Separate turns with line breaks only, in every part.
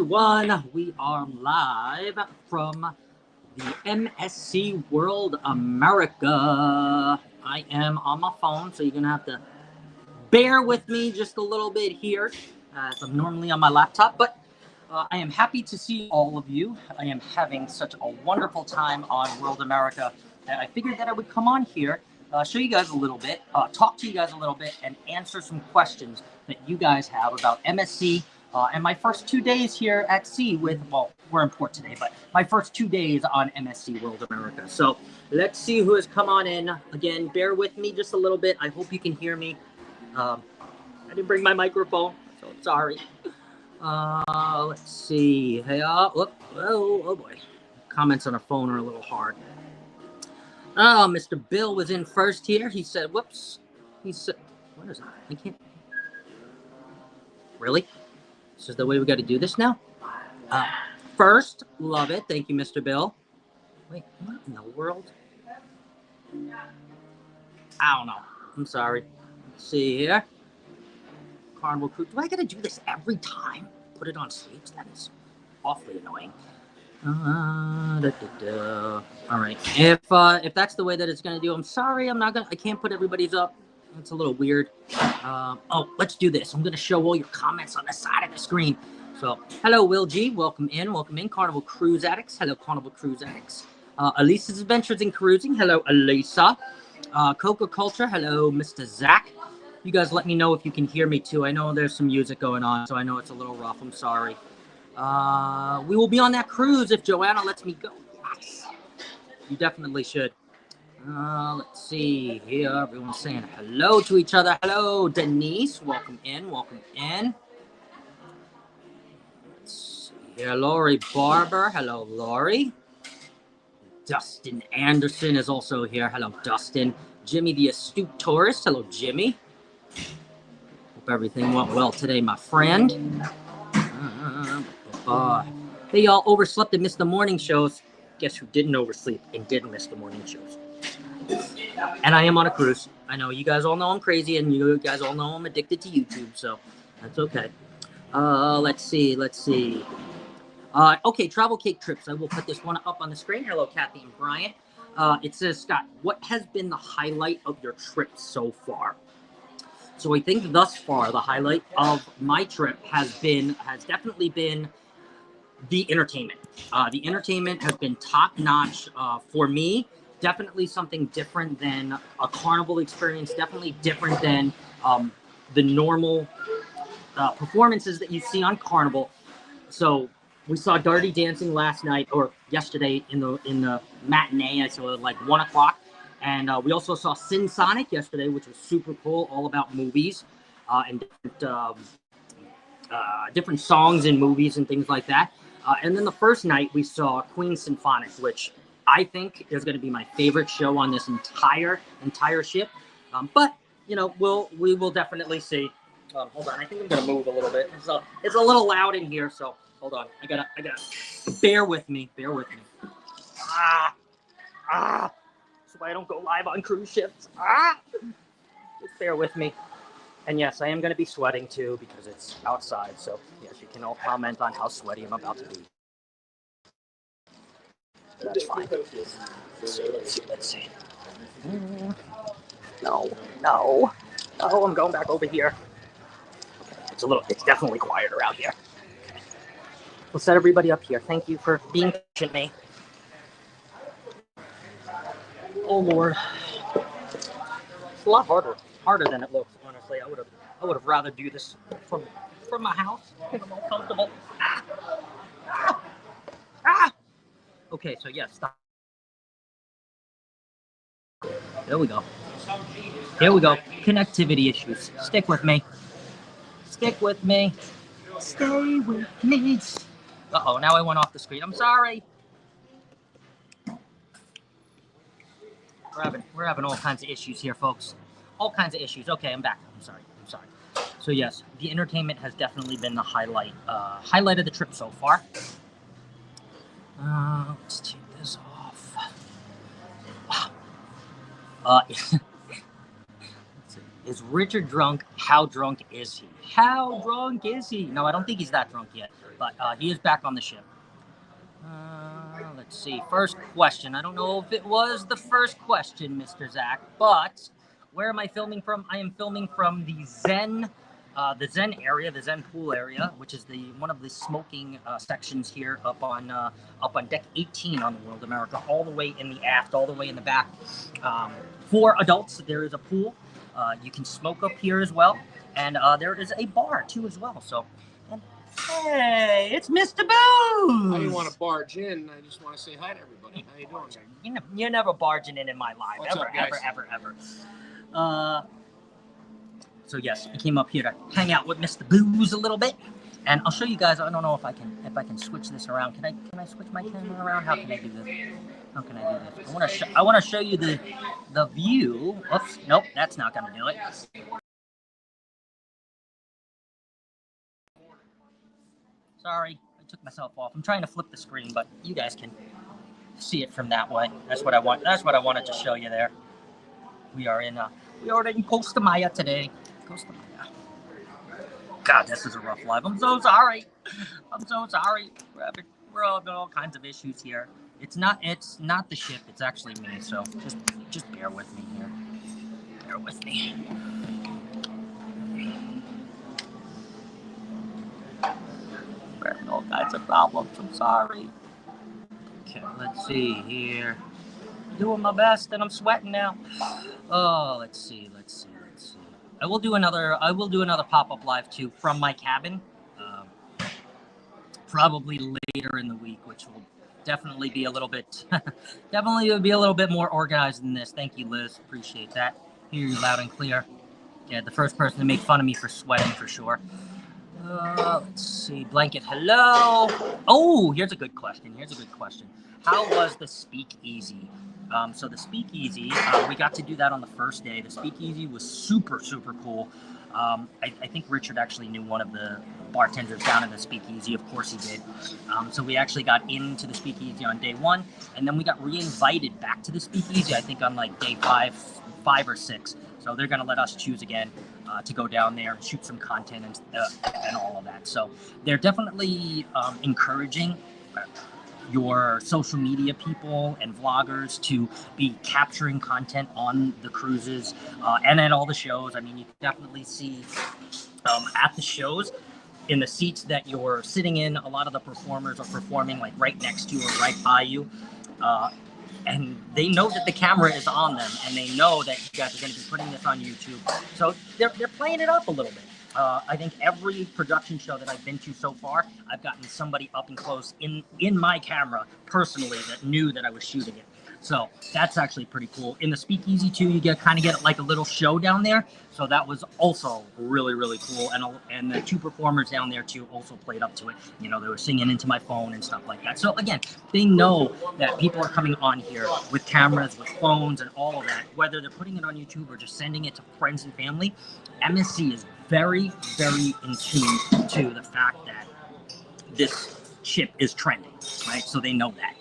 everyone. We are live from the MSC World America. I am on my phone, so you're going to have to bear with me just a little bit here, as I'm normally on my laptop, but I am happy to see all of you. I am having such a wonderful time on World America that I figured that I would come on here, show you guys a little bit, talk to you guys a little bit, and answer some questions that you guys have about MSC and my first 2 days here at sea with, well, we're in port today, but my first 2 days on MSC World America. So let's see who has come on in. Again, bear with me just a little bit. I hope you can hear me. I didn't bring my microphone, so sorry. Let's see. Hey, oh boy. Comments on a phone are a little hard. Oh, Mr. Bill was in first here. He said, whoops. He said, what is that? I can't. Really? This is the way we got to do this now? First, love it. Thank you, Mr. Bill. Wait, what in the world? I don't know. I'm sorry. Let's see here. Carnival Cruise. Do I got to do this every time? Put it on sleeves? That is awfully annoying. All right. If that's the way that it's gonna do, I'm sorry. I can't put everybody's up. It's a little weird. Oh, let's do this. I'm gonna show all your comments on the side of the screen. So, hello, Will G. Welcome in. Carnival Cruise Addicts. Hello, Carnival Cruise Addicts. Elisa's Adventures in Cruising. Hello, Elisa. Coca Culture. Hello, Mr. Zach. You guys let me know if you can hear me too. I know there's some music going on, so I know it's a little rough. I'm sorry. We will be on that cruise if Joanna lets me go. Yes. You definitely should. Let's see here. Everyone's saying hello to each other. Hello, Denise. Welcome in. Welcome in. Let's see here. Lori Barber. Hello, Lori. Dustin Anderson is also here. Hello, Dustin. Jimmy the Astute Tourist. Hello, Jimmy. Hope everything went well today, my friend. They all overslept and missed the morning shows. Guess who didn't oversleep and didn't miss the morning shows? And I am on a cruise. I know you guys all know I'm crazy, and you guys all know I'm addicted to YouTube, so that's okay. Let's see. Okay, Travel Cake Trips. I will put this one up on the screen. Hello, Kathy and Brian. It says, Scott, what has been the highlight of your trip so far? So I think thus far, the highlight of my trip has definitely been the entertainment. The entertainment has been top-notch for me. Definitely something different than a carnival experience. Definitely different than the normal performances that you see on Carnival. So we saw Dirty Dancing last night or yesterday in the matinee. I saw it like 1 o'clock. And we also saw Sin Sonic yesterday, which was super cool, all about movies and different songs in movies and things like that. And then the first night we saw Queen Symphonic, which I think is going to be my favorite show on this entire ship. But you know, we will definitely see. Hold on, I think I'm going to move a little bit. It's a little loud in here, so hold on. I gotta bear with me. That's why I don't go live on cruise ships. Just bear with me. And yes, I am going to be sweating too because it's outside. So yes, you can all comment on how sweaty I'm about to be. That's fine. Let's see. No. Oh, I'm going back over here. It's definitely quieter out here. We'll set everybody up here. Thank you for being patient with me. Oh Lord. It's a lot harder than it looks, honestly. I would have rather do this from my house. I'm more comfortable. Okay, so yes, stop. There we go. Connectivity issues. Stick with me. Stay with me. Uh-oh, now I went off the screen. I'm sorry. We're having all kinds of issues here, folks. All kinds of issues. Okay, I'm back. I'm sorry. So yes, the entertainment has definitely been the highlight of the trip so far. Let's take this off. Is Richard drunk? How drunk is he? How drunk is he? No, I don't think he's that drunk yet, but he is back on the ship. Let's see. First question. I don't know if it was the first question, Mr. Zach, but where am I filming from? I am filming from the Zen area, the Zen pool area, which is one of the smoking sections here up on deck 18 on the World America, all the way in the aft, all the way in the back. For adults, there is a pool. You can smoke up here as well, and there is a bar too as well. So. Hey, it's Mr. Booze!
I didn't want to barge in. I just want to say hi to everybody. How you doing?
You're never barging in my life.
What's up, guys?
Ever. So yes, I came up here to hang out with Mr. Booze a little bit, and I'll show you guys. I don't know if I can switch this around. Can I switch my camera around? How can I do this? How can I do this? I want to show you the view. Oops, nope, that's not gonna do it. Sorry, I took myself off. I'm trying to flip the screen, but you guys can see it from that way. That's what I want. That's what I wanted to show you there. We are in Costa Maya today. Costa Maya. God, this is a rough life. I'm so sorry. We're having all kinds of issues here. It's not the ship. It's actually me. So just bear with me here. Bear with me. We're having all kinds of problems. I'm sorry. Okay, let's see here. Doing my best, and I'm sweating now. Oh, let's see. I will do another pop-up live too from my cabin, probably later in the week, which will definitely be a little bit more organized than this. Thank you, Liz. Appreciate that. Hear you loud and clear. Yeah, the first person to make fun of me for sweating for sure. Let's see. Blanket, hello. Oh, here's a good question. How was the speakeasy? So the speakeasy, we got to do that on the first day. The speakeasy was super, super cool. I think Richard actually knew one of the bartenders down in the speakeasy. Of course he did. So we actually got into the speakeasy on day 1, and then we got re-invited back to the speakeasy, I think on like day 5 or 6. So they're going to let us choose again to go down there and shoot some content and all of that. So they're definitely encouraging your social media people and vloggers to be capturing content on the cruises and at all the shows. I mean, you can definitely see at the shows in the seats that you're sitting in, a lot of the performers are performing like right next to you or right by you. And they know that the camera is on them, and they know that you guys are going to be putting this on YouTube. So they're playing it up a little bit. I think every production show that I've been to so far, I've gotten somebody up and close in my camera personally that knew that I was shooting it. So that's actually pretty cool. In the speakeasy too, you get like a little show down there. So that was also really, really cool. And the 2 performers down there too also played up to it. You know, they were singing into my phone and stuff like that. So again, they know that people are coming on here with cameras, with phones and all of that, whether they're putting it on YouTube or just sending it to friends and family. MSC is very, very in tune to the fact that this ship is trending, right? So they know that.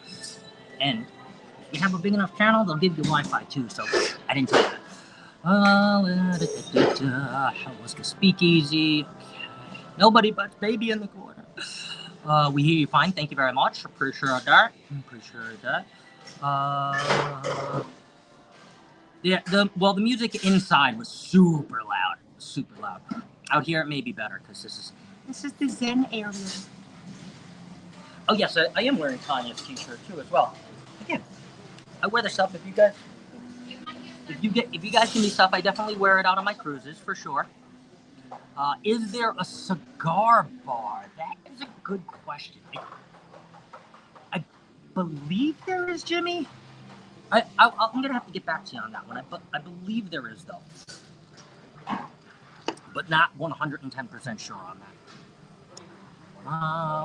And if you have a big enough channel, they'll give you Wi-Fi too. So I didn't tell you that. How was the speakeasy? Nobody but baby in the corner. We hear you fine. Thank you very much. Appreciate that. Yeah. The music inside was super loud. Out here it may be better because this is the Zen area. Oh yes, I am wearing Tanya's t-shirt too as well. Again, I wear the stuff. If you guys give me stuff, I definitely wear it out on my cruises for sure. Is there a cigar bar? That is a good question. I believe there is, Jimmy. I'm gonna have to get back to you on that one. I believe there is though, but not 110% sure on that.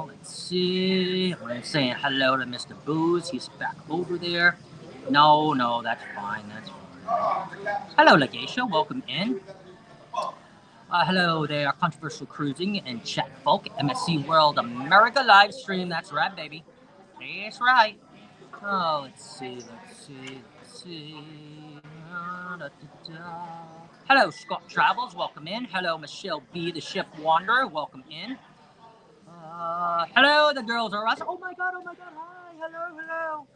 Let's see. I'm saying hello to Mr. Booze. He's back over there. No, that's fine. Hello, Legacia. Welcome in. Hello there, Controversial Cruising and Chat Folk, MSC World America live stream. That's right, baby. That's right. Oh, let's see. Hello, Scott Travels, welcome in. Hello, Michelle B, the Ship Wanderer, welcome in. Hello, the girls are us. Oh my god, hi, hello.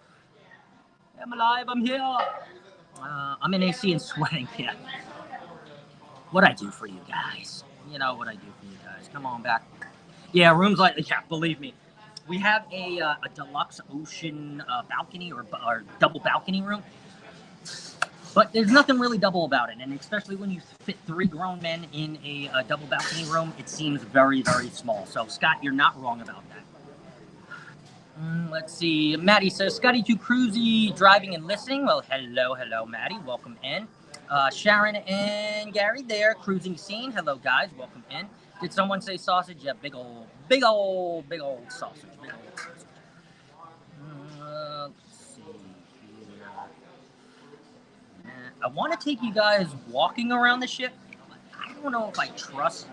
I'm alive, I'm here. I'm in AC and sweating, yeah. What I do for you guys. You know what I do for you guys. Come on back. Yeah, rooms like, yeah, believe me. We have a deluxe ocean balcony or double balcony room. But there's nothing really double about it, and especially when you fit 3 grown men in a double balcony room, it seems very, very small. So, Scott, you're not wrong about that. Let's see. Maddie says, Scotty too cruisy, driving and listening. Well, hello, Maddie. Welcome in. Sharon and Gary there, cruising scene. Hello, guys. Welcome in. Did someone say sausage? Yeah, big old sausage. Big old sausage. Let's see here. I want to take you guys walking around the ship, but I don't know if I trust.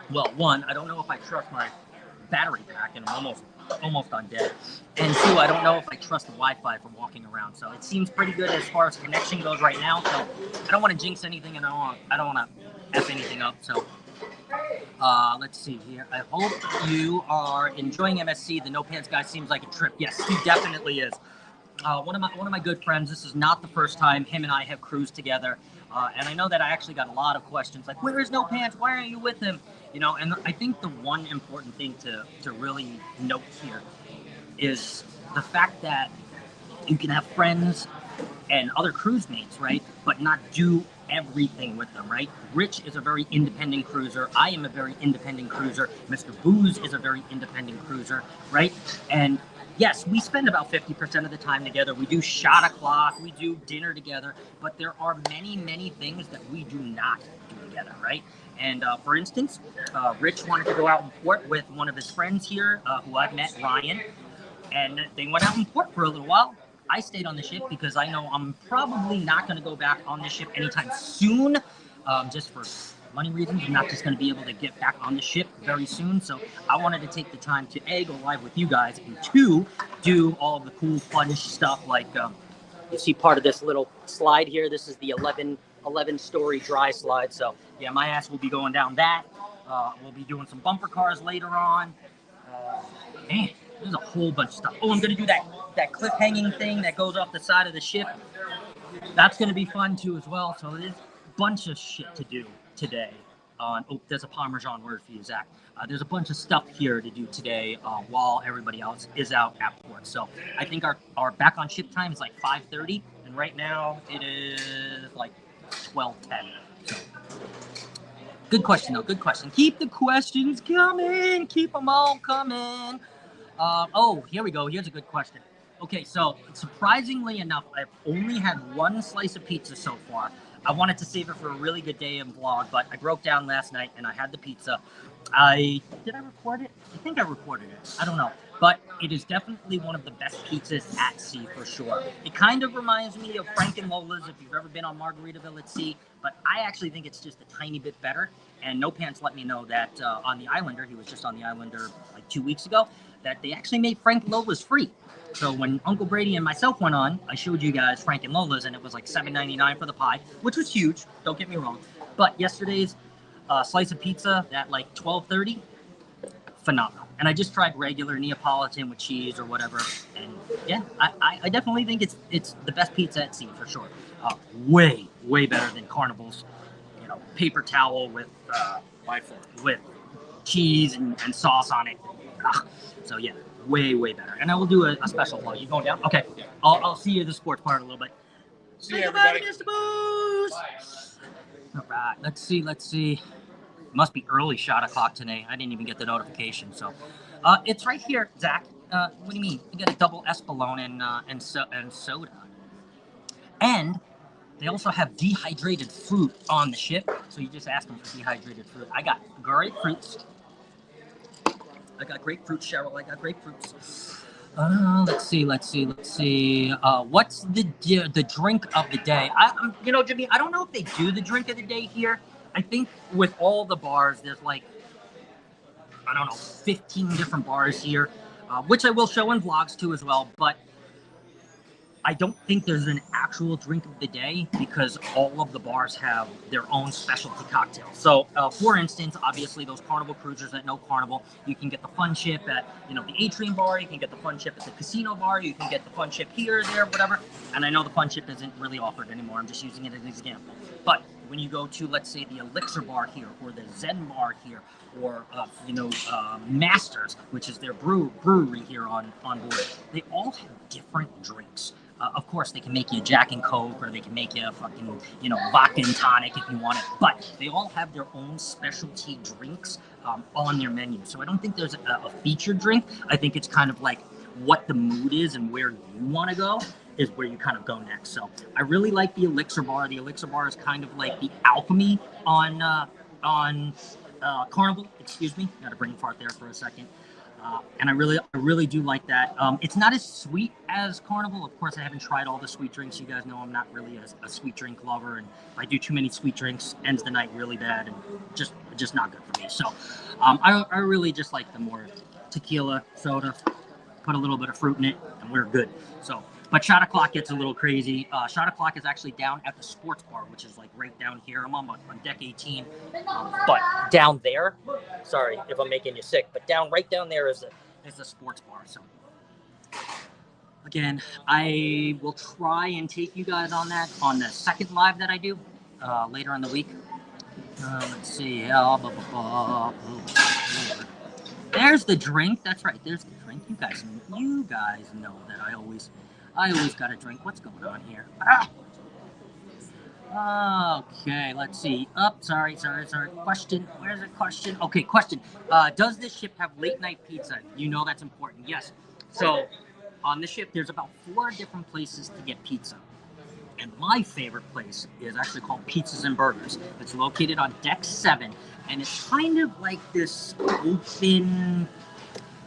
Well, one, I don't know if I trust my battery pack, and I'm almost on dead. And 2, I don't know if I trust the Wi-Fi for walking around. So it seems pretty good as far as connection goes right now. So I don't want to jinx anything, and I don't want to f anything up. So let's see here. I hope you are enjoying MSC. The No Pants guy seems like a trip. Yes, he definitely is. One of my good friends. This is not the first time him and I have cruised together, and I know that I actually got a lot of questions like, "Where is No Pants? Why aren't you with him?" You know, and I think the one important thing to really note here is the fact that you can have friends and other cruise mates, right, but not do everything with them, right? Rich is a very independent cruiser. I am a very independent cruiser. Mr. Booze is a very independent cruiser, right? And yes, we spend about 50% of the time together. We do shot o'clock, we do dinner together, but there are many, many things that we do not do together, right? And for instance, Rich wanted to go out in port with one of his friends here, who I've met, Ryan, and they went out in port for a little while. I stayed on the ship because I know I'm probably not going to go back on the ship anytime soon, just for money reasons. I'm not just going to be able to get back on the ship very soon. So I wanted to take the time to A, go live with you guys, and 2, do all of the cool, fun stuff like you see part of this little slide here. This is the 11-story dry slide. So yeah, my ass will be going down that. We'll be doing some bumper cars later on. Man, there's a whole bunch of stuff. Oh, I'm going to do that cliff hanging thing that goes off the side of the ship. That's going to be fun too as well. So there's a bunch of shit to do today. There's a Parmesan word for you, Zach. There's a bunch of stuff here to do today while everybody else is out at port. So I think our back on ship time is like 5:30, and right now it is like 12:10. So good question though. Good question. Keep the questions coming. Keep them all coming. Here we go. Here's a good question. Okay, so surprisingly enough, I've only had 1 slice of pizza so far. I wanted to save it for a really good day and vlog, but I broke down last night and I had the pizza. Did I record it? I think I recorded it. I don't know. But it is definitely one of the best pizzas at sea for sure. It kind of reminds me of Frank and Lola's if you've ever been on Margaritaville at sea, but I actually think it's just a tiny bit better. And No Pants let me know that on the Islander, he was just on the Islander like 2 weeks ago, that they actually made Frank and Lola's free. So when Uncle Brady and myself went on, I showed you guys Frank and Lola's, and it was like $7.99 for the pie, which was huge. Don't get me wrong. But yesterday's slice of pizza at like 12:30, phenomenal. And I just tried regular Neapolitan with cheese or whatever, and yeah, I definitely think it's the best pizza at sea for sure. Way better than Carnival's, paper towel with cheese and sauce on it. So yeah, way better. And I will do a special vlog. You going down? Okay. Yeah. I'll see you at the sports part a little bit.
See you, everybody.
Mr. Booze. All right. Let's see. Must be early shot o'clock today. I didn't even get the notification. So, it's right here, Zach. What do you mean? You get a double Espolòn and soda. And they also have dehydrated fruit on the ship. So you just ask them for dehydrated fruit. I got grapefruits. I got grapefruit, Cheryl. I got grapefruits. Let's see. What's the drink of the day? Jimmy, I don't know if they do the drink of the day here. I think with all the bars, there's like, 15 different bars here. which I will show in vlogs too as well. But I don't think there's an actual drink of the day because all of the bars have their own specialty cocktails. So, for instance, obviously those Carnival cruisers that know Carnival, you can get the Fun Ship at, the Atrium bar, you can get the Fun Ship at the Casino bar, you can get the Fun Ship here, there, whatever. And I know the Fun Ship isn't really offered anymore. I'm just using it as an example. But when you go to, let's say, the Elixir bar here, or the Zen bar here, or Masters, which is their brewery here on board, they all have different drinks. Of course, they can make you a Jack and Coke, or they can make you a fucking, vodka and tonic if you want it. But they all have their own specialty drinks on their menu. So I don't think there's a featured drink. I think it's kind of like what the mood is and where you want to go is where you kind of go next. So I really like the Elixir bar. The Elixir bar is kind of like the Alchemy on Carnival. Excuse me. Got a brain fart there for a second. And I really do like that. It's not as sweet as Carnival. Of course, I haven't tried all the sweet drinks. You guys know I'm not really a sweet drink lover, and if I do too many sweet drinks, ends the night really bad and just not good for me. So I really just like the more tequila, soda, put a little bit of fruit in it, and we're good. So, but Shot O'Clock gets a little crazy. Shot O'Clock is actually down at the sports bar, which is like right down here. I'm on deck 18, but down there, sorry if I'm making you sick, but right down there is the sports bar. So again, I will try and take you guys on that on the second live that I do later in the week. Let's see. There's the drink. That's right. There's the drink. You guys know that I always got a drink. What's going on here? Okay, let's see. Sorry. Question. Where's the question? Okay, question. Does this ship have late night pizza? You know that's important. Yes. So on the ship, there's about 4 different places to get pizza. And my favorite place is actually called Pizzas and Burgers. It's located on deck 7, and it's kind of like this open,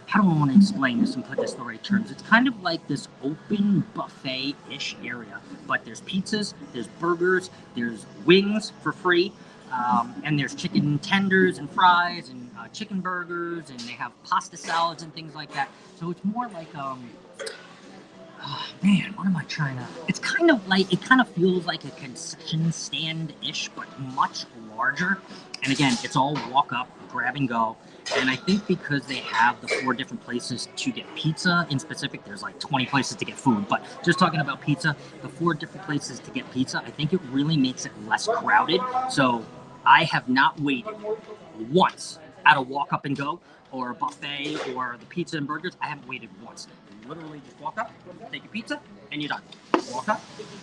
how do I want to explain this and put this in the right terms? It's kind of like this open buffet-ish area, but there's pizzas, there's burgers, there's wings for free, and there's chicken tenders and fries and chicken burgers, and they have pasta salads and things like that. So it's more like, what am I trying to... It's kind of like, it kind of feels like a concession stand-ish, but much larger. And again, it's all walk up, grab and go. And I think because they have the 4 different places to get pizza, in specific, there's like 20 places to get food, but just talking about pizza, the 4 different places to get pizza, I think it really makes it less crowded. So I have not waited once at a walk up and go or a buffet or the pizza and burgers. I haven't waited once. You literally just walk up, take your pizza, and you're done. Walk up,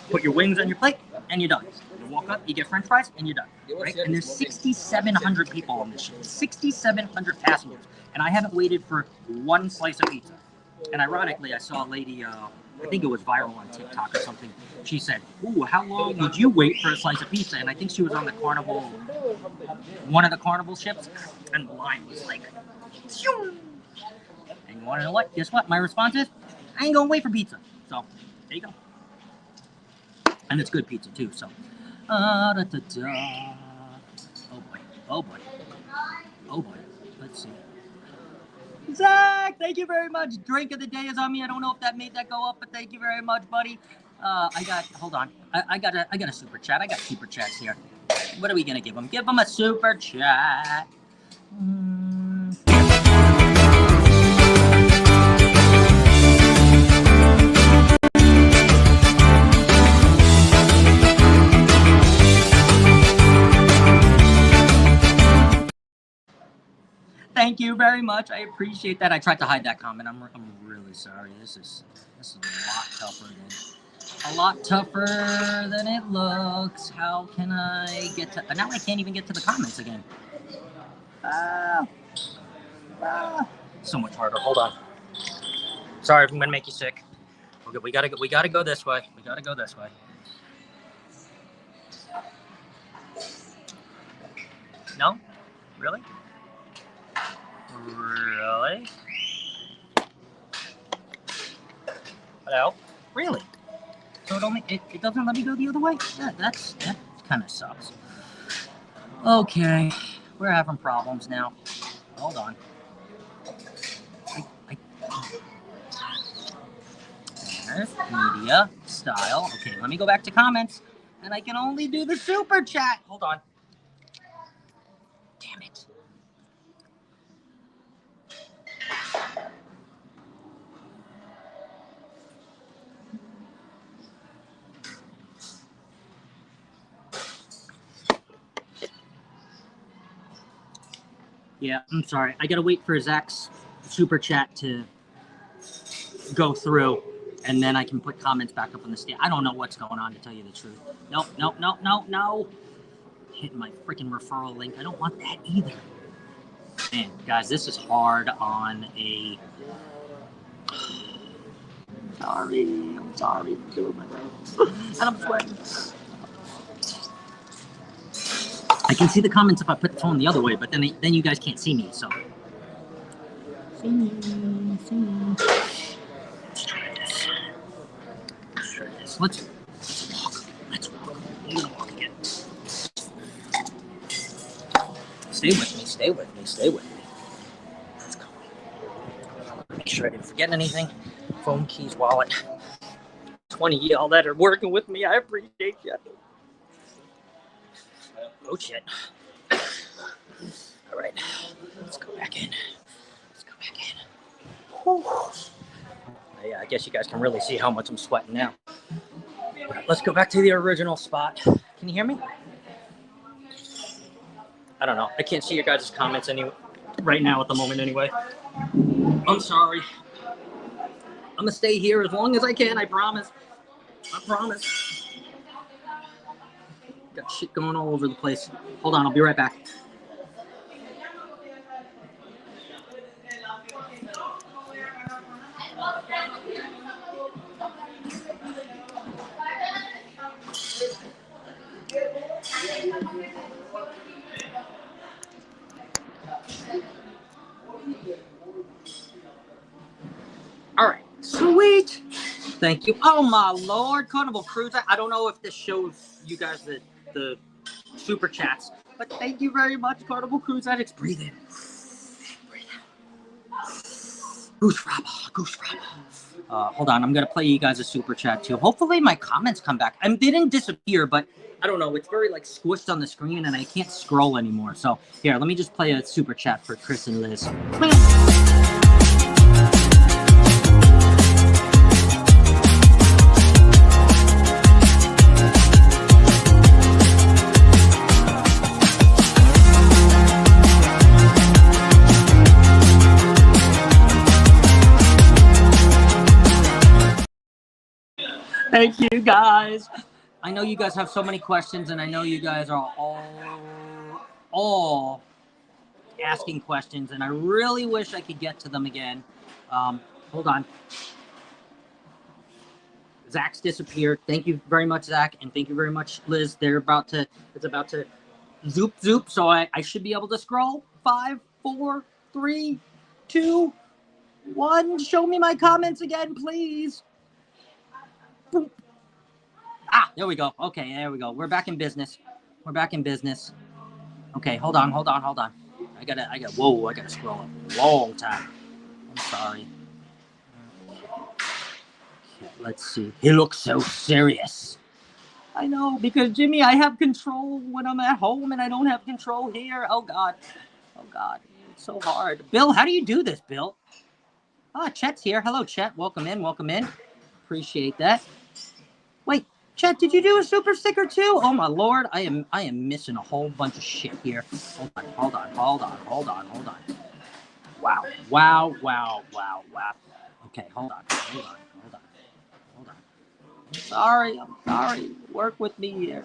put your wings on your plate, and you're done. You walk up, you get french fries, and you're done. Right? And there's 6,700 people on this ship. 6,700 passengers. And I haven't waited for one slice of pizza. And ironically, I saw a lady, I think it was viral on TikTok or something. She said, "Ooh, how long would you wait for a slice of pizza?" And I think she was on the Carnival, one of the Carnival ships, and the line was like, "Shoo!" And you want to know what? Guess what? My response is, I ain't gonna wait for pizza. So, there you go. And it's good pizza too, so. Oh boy. Let's see. Zach, thank you very much. Drink of the day is on me. I don't know if that made that go up, but thank you very much, buddy. Hold on. I got a super chat. I got super chats here. What are we gonna give him? Give him a super chat. Thank you very much. I appreciate that. I tried to hide that comment. I'm really sorry. This is a lot tougher than it looks. How can I get to... Now I can't even get to the comments again. So much harder. Hold on. Sorry if I'm gonna make you sick. Okay, we gotta go this way. We gotta go this way. No? Really? Really? Hello? Really? So it doesn't let me go the other way? That kind of sucks. Okay, we're having problems now. Hold on. Media style. Okay, let me go back to comments. And I can only do the super chat. Hold on. Damn it. Yeah, I'm sorry. I gotta wait for Zach's super chat to go through, and then I can put comments back up on the stand. I don't know what's going on, to tell you the truth. Nope. Hitting my freaking referral link. I don't want that either. Man, guys, this is hard on a... I'm sorry. I'm doing my best. And I'm sweating. I can see the comments if I put the phone the other way, but then you guys can't see me, so. See me. Let's try this. Let's walk. You gotta walk again. Stay with me. Let's go. Make sure I didn't forget anything. Phone, keys, wallet. 20 of y'all that are working with me, I appreciate you. Oh shit. All right, let's go back in. Whew. Yeah, I guess you guys can really see how much I'm sweating now. Let's go back to the original spot. Can you hear me? I don't know. I can't see your guys' comments right now at the moment anyway. I'm sorry. I'm gonna stay here as long as I can, I promise. Got shit going all over the place. Hold on, I'll be right back. All right, sweet. Thank you. Oh my Lord, Carnival Cruise. I don't know if this shows you guys the super chats, but thank you very much, Carnival Cruise Addicts. Breathe in. Breathe out. Goose Rabba. Hold on, I'm gonna play you guys a super chat too. Hopefully my comments come back. They didn't disappear, but I don't know. It's very like squished on the screen, and I can't scroll anymore. So here, let me just play a super chat for Chris and Liz. Thank you, guys. I know you guys have so many questions, and I know you guys are all asking questions, and I really wish I could get to them again. Hold on. Zach's disappeared. Thank you very much, Zach, and thank you very much, Liz. It's about to zoop, so I should be able to scroll. 5, 4, 3, 2, 1. Show me my comments again, please. Ah, there we go. Okay, there we go. We're back in business. Okay, hold on. I gotta scroll a long time. I'm sorry. Okay, let's see. He looks so serious. I know, because Jimmy, I have control when I'm at home and I don't have control here. Oh God. It's so hard. Bill, how do you do this, Bill? Ah, Chet's here. Hello, Chet. Welcome in. Appreciate that. Wait, Chet, did you do a super sticker too? Oh my Lord, I am missing a whole bunch of shit here. Hold on. Wow. Okay, hold on. I'm sorry. Work with me here.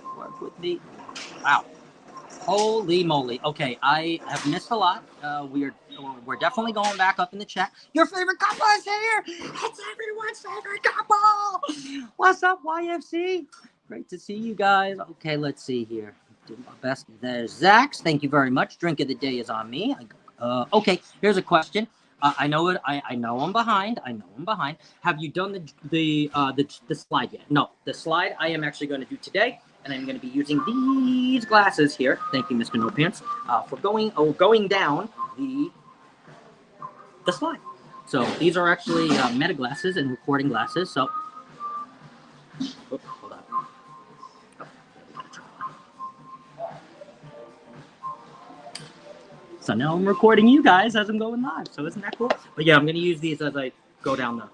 Wow. Holy moly. Okay, I have missed a lot. We're definitely going back up in the chat. Your favorite couple is here. It's everyone's favorite couple. What's up, YFC? Great to see you guys. Okay, let's see here. Do my best. There's Zach's. Thank you very much. Drink of the day is on me. Okay, here's a question. I know it. I know I'm behind. Have you done the slide yet? No, the slide I am actually going to do today. And I'm going to be using these glasses here. Thank you, Mr. No Pants, for going down the slide. So these are actually meta glasses and recording glasses. So Oop, hold on. Oh, we gotta turn it on. So now I'm recording you guys as I'm going live. So isn't that cool? But yeah, I'm gonna use these as I go down the.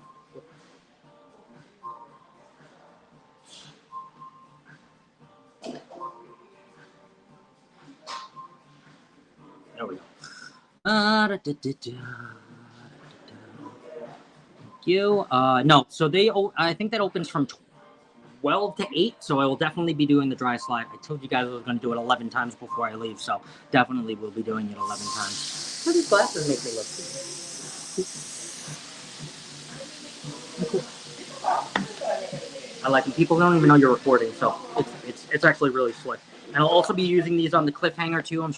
There we go. Thank you. No, so I think that opens from 12 to 8, so I will definitely be doing the dry slide. I told you guys I was going to do it 11 times before I leave, so definitely will be doing it 11 times. How do these glasses make me look cool? I like them. People don't even know you're recording, so it's actually really slick. And I'll also be using these on the cliffhanger too. I'm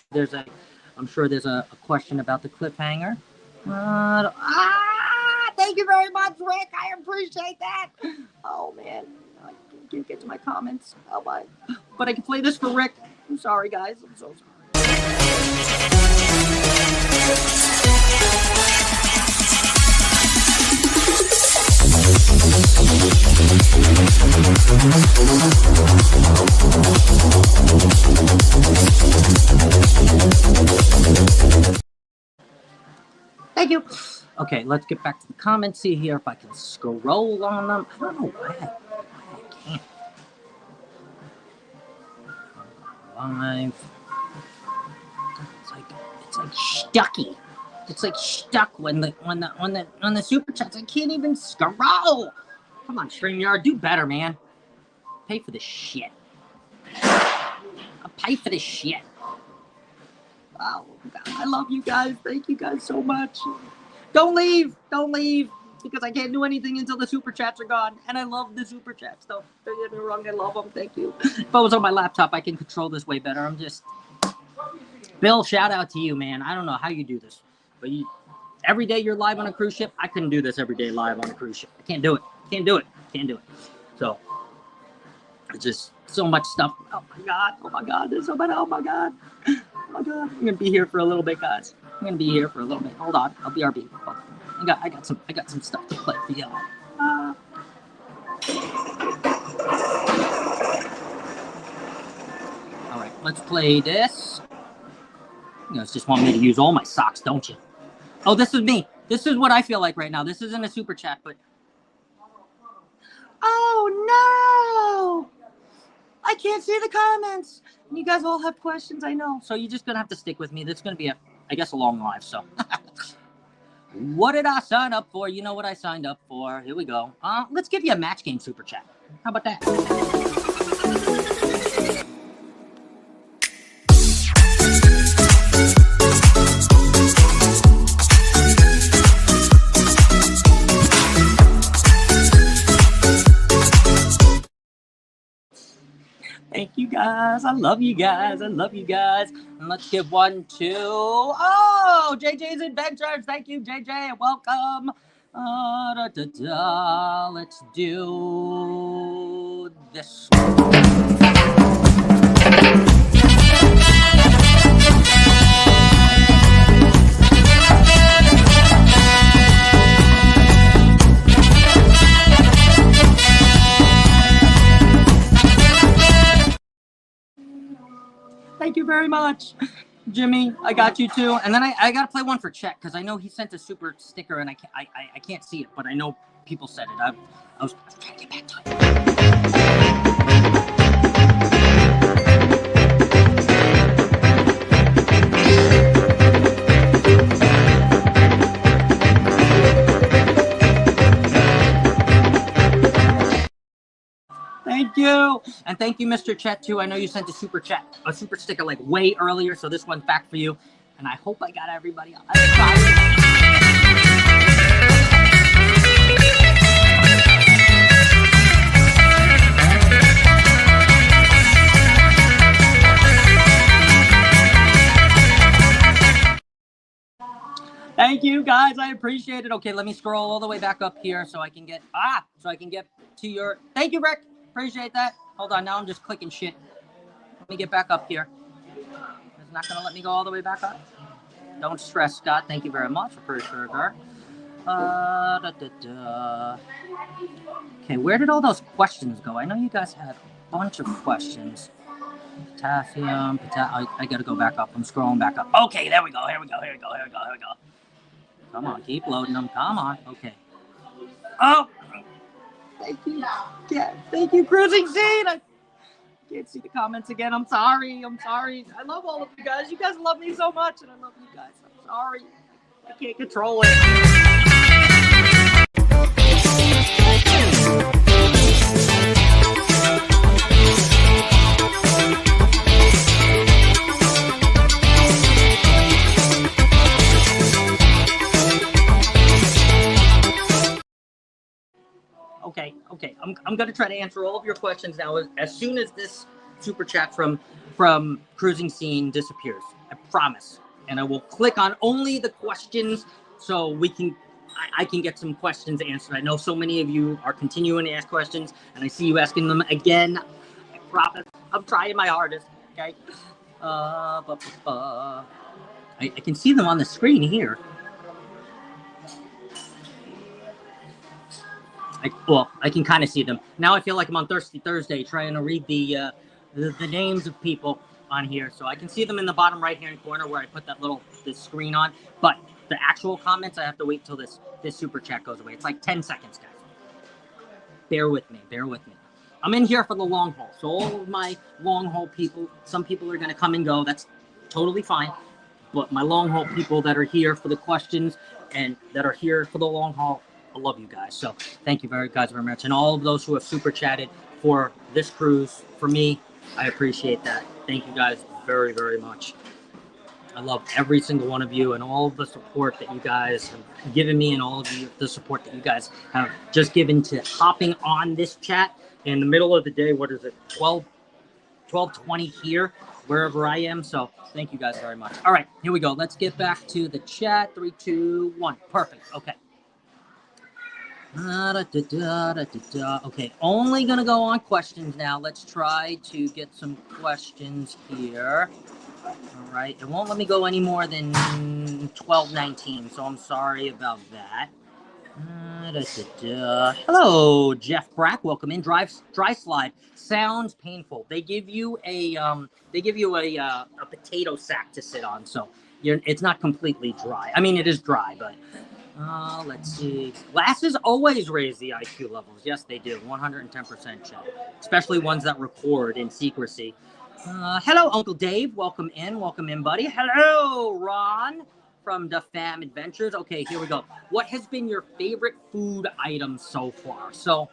sure there's a question about the cliffhanger. Thank you very much, Rick. I appreciate that. Oh man, I can't get to my comments. Oh my! But I can play this for Rick. I'm sorry, guys. I'm so sorry. Thank you. Okay, let's get back to the comments. See here if I can scroll on them. I don't know why I can't. Live. It's like stucky. It's like stuck when the super chats. I can't even scroll. Come on, StreamYard, do better, man. Pay for this shit. I'll pay for this shit. Oh, God, I love you guys. Thank you guys so much. Don't leave, because I can't do anything until the super chats are gone. And I love the super chats, though. Don't get me wrong, I love them. Thank you. If I was on my laptop, I can control this way better. Bill, shout out to you, man. I don't know how you do this, but every day you're live on a cruise ship. I couldn't do this every day live on a cruise ship. I can't do it. Can't do it. So it's just so much stuff. Oh my God. There's so much. Oh my God. I'm gonna be here for a little bit, guys. Hold on. I'll BRB. Hold on. I got some stuff to play for y'all. All right, let's play this. You guys just want me to use all my socks, don't you? Oh, this is me. This is what I feel like right now. This isn't a super chat, but oh no! I can't see the comments. You guys all have questions, I know. So you're just gonna have to stick with me. This is gonna be I guess a long live. So what did I sign up for? You know what I signed up for. Here we go. Let's give you a match game super chat. How about that? Thank you guys. I love you guys. And let's give one to JJ's Adventures. Thank you, JJ. Welcome. Let's do this one. Thank you very much, Jimmy. I got you too. And then I got to play one for Chet because I know he sent a super sticker and I can't see it, but I know people said it. I was trying to get back to it. Thank you. And thank you, Mr. Chet, too. I know you sent a super sticker like way earlier, so this one's back for you. And I hope I got everybody on. Thank you, guys. I appreciate it. Okay, let me scroll all the way back up here so I can get to your. Thank you, Rick. Appreciate that. Hold on, now I'm just clicking shit. Let me get back up here. It's not gonna let me go all the way back up. Don't stress, Scott. Thank you very much. Appreciate that. Okay, where did all those questions go? I know you guys had a bunch of questions. Potassium, I gotta go back up. I'm scrolling back up. Okay, there we go. Here we go. Come on, keep loading them. Come on. Okay. Oh, thank you. Yeah, thank you, Cruising Scene. I can't see the comments again. I'm sorry. I love all of you guys. You guys love me so much, and I love you guys. I'm sorry. I can't control it. Okay. I'm gonna try to answer all of your questions now as soon as this super chat from Cruising Scene disappears. I promise. And I will click on only the questions so I can get some questions answered. I know so many of you are continuing to ask questions, and I see you asking them again. I promise. I'm trying my hardest. Okay. I can see them on the screen here. I can kind of see them. Now I feel like I'm on Thirsty Thursday trying to read the names of people on here. So I can see them in the bottom right-hand corner where I put this screen on. But the actual comments, I have to wait till this super chat goes away. It's like 10 seconds, guys. Bear with me. I'm in here for the long haul. So all of my long haul people, some people are going to come and go. That's totally fine. But my long haul people that are here for the questions and that are here for the long haul, I love you guys. So thank you guys very much. And all of those who have super chatted for this cruise, for me, I appreciate that. Thank you guys very, very much. I love every single one of you and all of the support that you guys have given me and all of the support that you guys have just given to hopping on this chat in the middle of the day. What is it? 12:20 here, wherever I am. So thank you guys very much. All right, here we go. Let's get back to the chat. 3, 2, 1. Perfect. Okay. Okay, only gonna go on questions now. Let's try to get some questions here. All right, it won't let me go any more than 12:19, so I'm sorry about that. Hello, Jeff Brack. Welcome in. Dry slide sounds painful. They give you a potato sack to sit on, so it's not completely dry. I mean, it is dry, but. Let's see. Glasses always raise the IQ levels. Yes, they do. 110% check. Especially ones that record in secrecy. Hello, Uncle Dave. Welcome in, buddy. Hello, Ron from the Fam Adventures. Okay, here we go. What has been your favorite food item so far? So,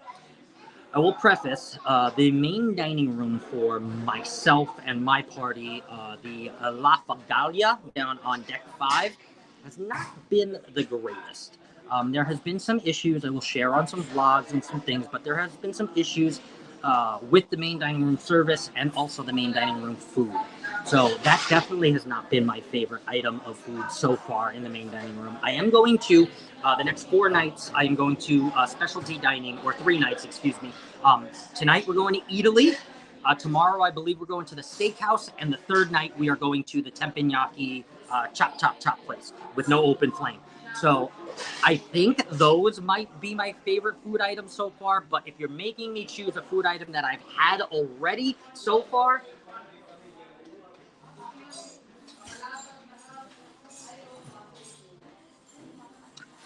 I will preface the main dining room for myself and my party, the La Fagdalia down on deck 5. Has not been the greatest. There has been some issues. I will share on some vlogs and some things, but there has been some issues with the main dining room service and also the main dining room food. So that definitely has not been my favorite item of food so far in the main dining room. I am going to, the next 4 nights, I am going to specialty dining, or 3 nights, excuse me. Tonight we're going to Italy. Tomorrow I believe we're going to the steakhouse, and the 3rd night we are going to the teppanyaki chop place with no open flame. So I think those might be my favorite food items so far, but if you're making me choose a food item that I've had already so far,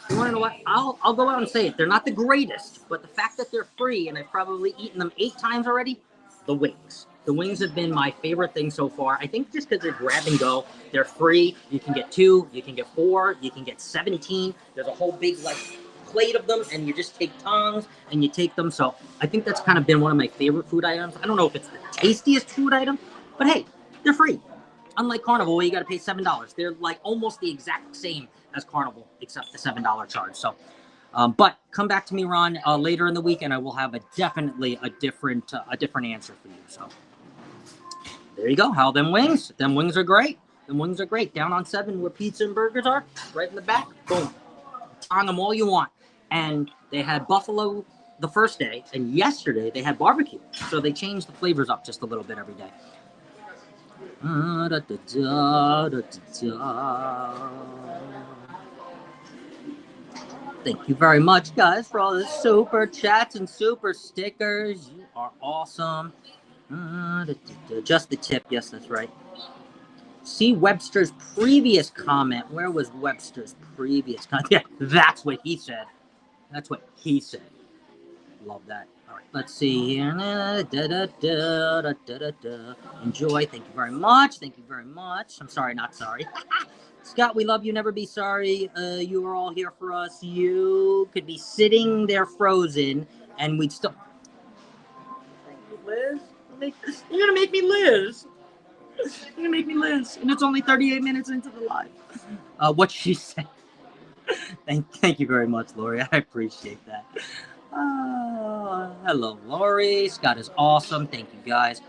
you want to know what? I'll go out and say it. They're not the greatest, but the fact that they're free and I've probably eaten them 8 times already, the wings. The wings have been my favorite thing so far. I think just because they're grab and go, they're free. You can get 2, you can get 4, you can get 17. There's a whole big plate of them, and you just take tongs and you take them. So I think that's kind of been one of my favorite food items. I don't know if it's the tastiest food item, but hey, they're free. Unlike Carnival, where you got to pay $7. They're like almost the exact same as Carnival, except the $7 charge. So. But come back to me, Ron, later in the week, and I will have definitely a different answer for you. So there you go. How them wings? Them wings are great. Down on 7 where pizza and burgers are, right in the back. Boom. On them all you want. And they had buffalo the first day, and yesterday they had barbecue. So they changed the flavors up just a little bit every day. Thank you very much, guys, for all the super chats and super stickers. You are awesome. Just the tip. Yes, that's right. See Webster's previous comment. Where was Webster's previous comment? Yeah, that's what he said. That's what he said. Love that. All right, let's see here. Enjoy. Thank you very much. Thank you very much. I'm sorry, not sorry. Scott, we love you. Never be sorry. You are all here for us. You could be sitting there frozen, and we'd still. Thank you, Liz. You're gonna make me Liz. You're gonna make me Liz, and it's only 38 minutes into the live. What she said. Thank you very much, Lori. I appreciate that. Hello, Lori. Scott is awesome. Thank you, guys.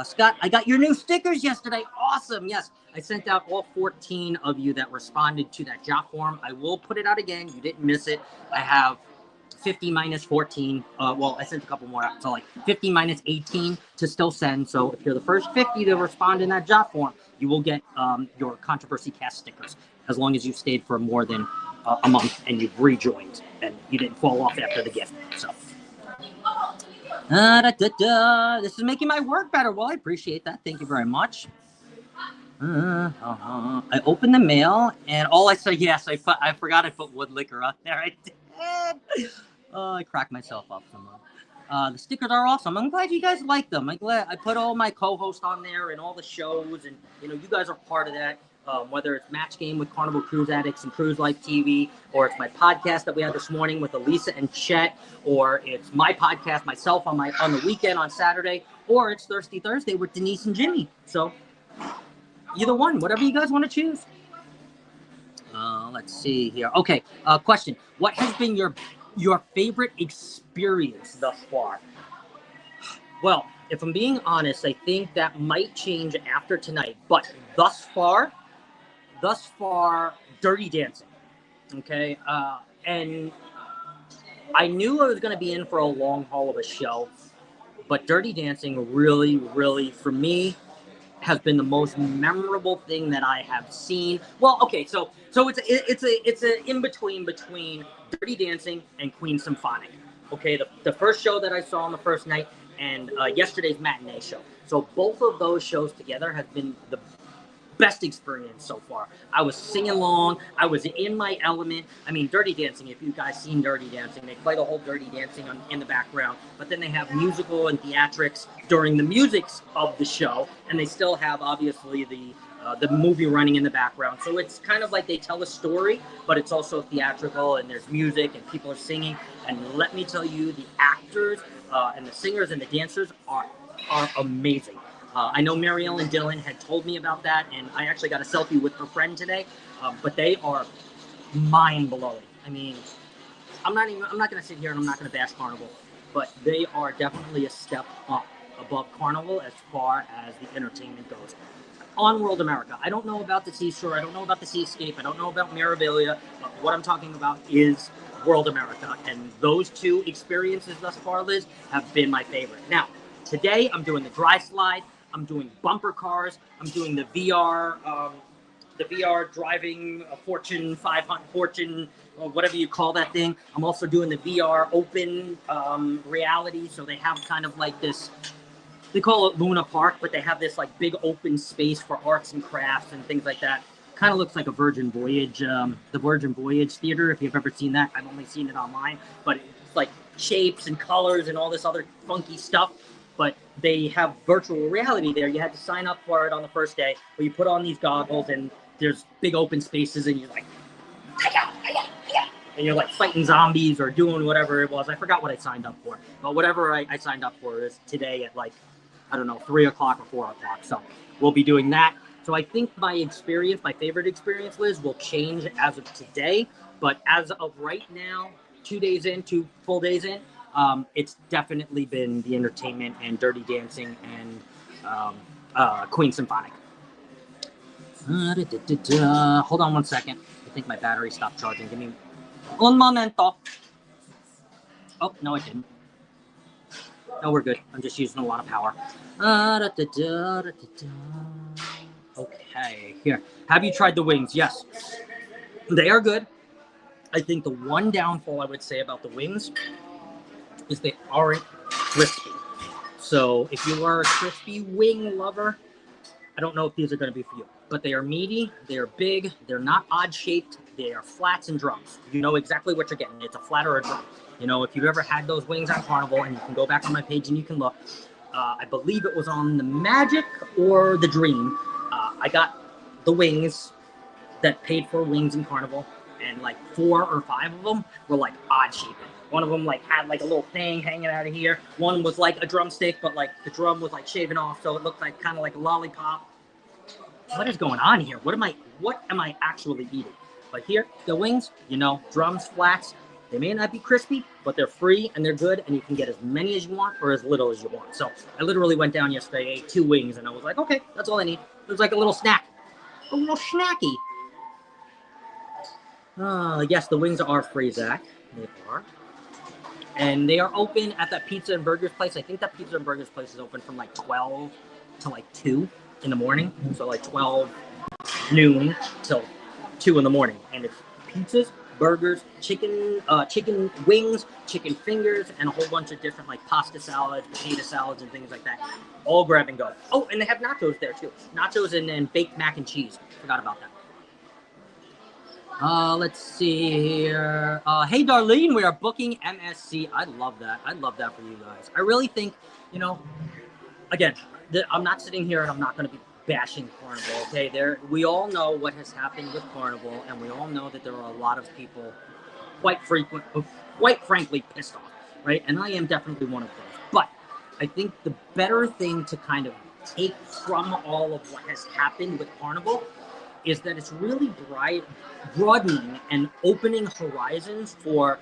Scott, I got your new stickers yesterday. Awesome. Yes, I sent out all 14 of you that responded to that job form. I will put it out again. You didn't miss it. I have 50 minus 14. Well, I sent a couple more out. So like 50 minus 18 to still send. So if you're the first 50 to respond in that job form, you will get your Controversy Cast stickers as long as you stayed for more than a month and you've rejoined and you didn't fall off after the gift. So this is making my work better. Well, I appreciate that. Thank you very much. I opened the mail and all I said, yes, I forgot I put wood liquor on there. I did. Oh, I cracked myself up somehow. The stickers are awesome. I'm glad you guys like them. I'm glad I put all my co-hosts on there and all the shows, and you guys are part of that. Whether it's Match Game with Carnival Cruise Addicts and Cruise Life TV, or it's my podcast that we had this morning with Elisa and Chet, or it's my podcast myself on the weekend on Saturday, or it's Thirsty Thursday with Denise and Jimmy. So either one, whatever you guys want to choose. Let's see here. Okay, question. What has been your favorite experience thus far? Well, if I'm being honest, I think that might change after tonight. But thus far, Dirty Dancing. Okay, and I knew I was going to be in for a long haul of a show, but Dirty Dancing really, really, for me, has been the most memorable thing that I have seen. Well, okay, so it's a in between Dirty Dancing and Queen Symphonic. Okay, the first show that I saw on the first night and yesterday's matinee show. So both of those shows together have been the best experience so far. I was singing along. I was in my element. I mean, Dirty Dancing, if you guys seen Dirty Dancing, they play the whole Dirty Dancing in the background, but then they have musical and theatrics during the musics of the show, and they still have, obviously, the movie running in the background. So it's kind of like they tell a story, but it's also theatrical, and there's music, and people are singing. And let me tell you, the actors and the singers and the dancers are amazing. I know Mary Ellen Dillon had told me about that, and I actually got a selfie with her friend today. But they are mind-blowing. I mean, I'm not going to sit here and I'm not going to bash Carnival, but they are definitely a step up above Carnival as far as the entertainment goes. On World America, I don't know about the Seashore, I don't know about the Seascape, I don't know about Mirabilia, but what I'm talking about is World America, and those two experiences thus far, Liz, have been my favorite. Now, today I'm doing the dry slide. I'm doing bumper cars. I'm doing the VR driving a Fortune 500, Fortune, or whatever you call that thing. I'm also doing the VR open reality. So they have kind of like this, they call it Luna Park, but they have this like big open space for arts and crafts and things like that. Kind of looks like a Virgin Voyage, the Virgin Voyage Theater, if you've ever seen that. I've only seen it online, but it's like shapes and colors and all this other funky stuff. But they have virtual reality there. You had to sign up for it on the first day, where you put on these goggles and there's big open spaces and you're like, and you're like fighting zombies or doing whatever it was. I forgot what I signed up for, but whatever I signed up for is today at like, I don't know, 3 o'clock or 4 o'clock. So we'll be doing that. So I think my favorite experience, Liz, will change as of today. But as of right now, 2 full days in, it's definitely been the entertainment and Dirty Dancing and Queen Symphonic. Hold on one second. I think my battery stopped charging. Give me un momento. Oh, no, it didn't. No, we're good. I'm just using a lot of power. Okay, here. Have you tried the wings? Yes. They are good. I think the one downfall I would say about the wings is they aren't crispy. So if you are a crispy wing lover, I don't know if these are going to be for you, but they are meaty, they are big, they're not odd shaped, they are flats and drums. You know exactly what you're getting. It's a flat or a drum. You know, if you've ever had those wings on Carnival, and you can go back on my page and you can look, I believe it was on the Magic or the Dream. I got the wings that paid for wings in Carnival, and like 4 or 5 of them were like odd shaped. One of them like had like a little thing hanging out of here. One was like a drumstick, but like the drum was like shaven off, so it looked like kind of like a lollipop. What is going on here? What am I actually eating? But here, the wings, you know, drums, flats, they may not be crispy, but they're free and they're good, and you can get as many as you want or as little as you want. So I literally went down yesterday, ate 2 wings, and I was like, okay, that's all I need. It was like a little snack. A little snacky. Yes, the wings are free, Zach. They are. And they are open at that pizza and burgers place. I think that pizza and burgers place is open from like 12 to like 2 in the morning. So like 12 noon till 2 in the morning. And it's pizzas, burgers, chicken wings, chicken fingers, and a whole bunch of different like pasta salads, potato salads, and things like that. All grab and go. Oh, and they have nachos there too. Nachos and baked mac and cheese. Forgot about that. Let's see here. Hey, Darlene, we are booking MSC. I love that. I love that for you guys. I really think, you know, again, I'm not sitting here and I'm not going to be bashing Carnival, okay? We all know what has happened with Carnival, and we all know that there are a lot of people quite frankly pissed off, right? And I am definitely one of those. But I think the better thing to kind of take from all of what has happened with Carnival is that it's really broadening and opening horizons for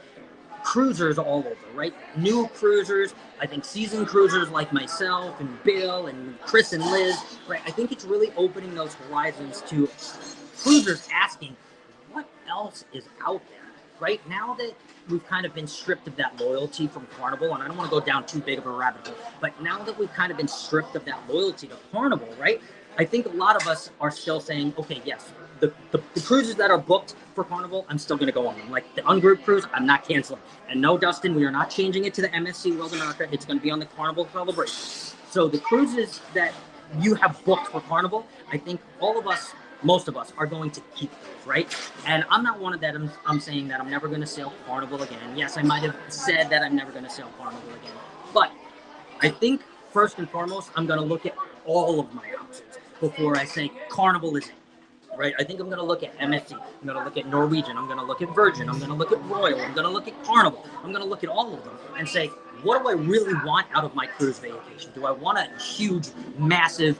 cruisers all over, right? New cruisers, I think seasoned cruisers like myself and Bill and Chris and Liz, right? I think it's really opening those horizons to cruisers asking, what else is out there, right? Now that we've kind of been stripped of that loyalty from Carnival, and I don't want to go down too big of a rabbit hole, but now that we've kind of been stripped of that loyalty to Carnival, right? I think a lot of us are still saying, okay, yes, the cruises that are booked for Carnival, I'm still going to go on them. Like the Ungroup cruise, I'm not canceling. And no, Dustin, we are not changing it to the MSC World America. It's going to be on the Carnival Celebration. So the cruises that you have booked for Carnival, I think all of us, most of us, are going to keep those, right? And I'm not one of that. I'm saying that I'm never going to sail Carnival again. Yes, I might have said that I'm never going to sail Carnival again. But I think first and foremost, I'm going to look at all of my options before I say Carnival is it, right? I think I'm going to look at MSC. I'm going to look at Norwegian. I'm going to look at Virgin. I'm going to look at Royal. I'm going to look at Carnival. I'm going to look at all of them and say, what do I really want out of my cruise vacation? Do I want a huge, massive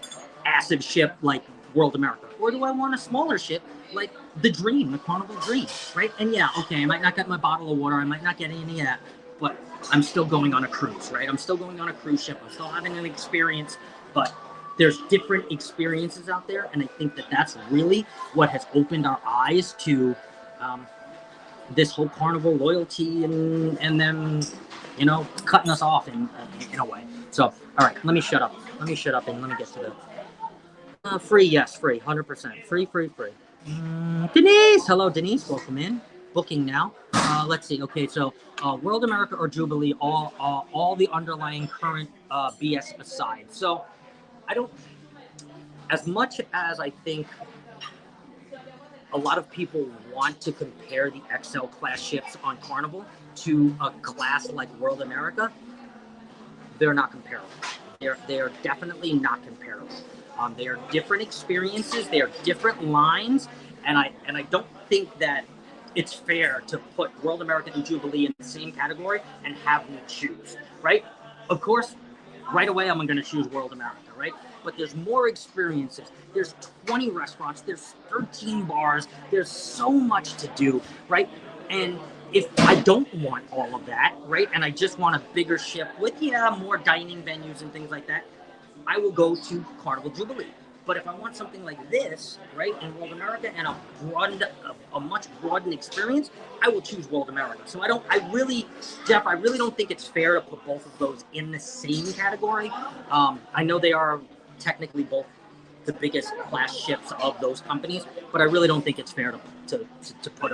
ship like World America? Or do I want a smaller ship like the Dream, the Carnival Dream, right? And yeah, okay, I might not get my bottle of water. I might not get any of that, but I'm still going on a cruise, right? I'm still going on a cruise ship. I'm still having an experience, but there's different experiences out there, and I think that that's really what has opened our eyes to this whole Carnival loyalty and them, you know, cutting us off in a way. So, all right, let me shut up and let me get to the free. Yes, free, 100%, free. Denise, hello, Denise, welcome in. Booking now. Let's see. Okay, so World America or Jubilee, all the underlying current BS aside. So I don't, as much as I think a lot of people want to compare the XL class ships on Carnival to a class like World America, they're not comparable. They're definitely not comparable. They are different experiences. They are different lines, and I don't think that it's fair to put World America and Jubilee in the same category and have me choose, right? Of course, right away I'm going to choose World America, right? But there's more experiences. There's 20 restaurants. There's 13 bars. There's so much to do, right? And if I don't want all of that, right, and I just want a bigger ship with, more dining venues and things like that, I will go to Carnival Jubilee. But if I want something like this, right, in World America and a much broadened experience, I will choose World America. So I really don't think it's fair to put both of those in the same category. I know they are technically both the biggest class ships of those companies, but I really don't think it's fair to put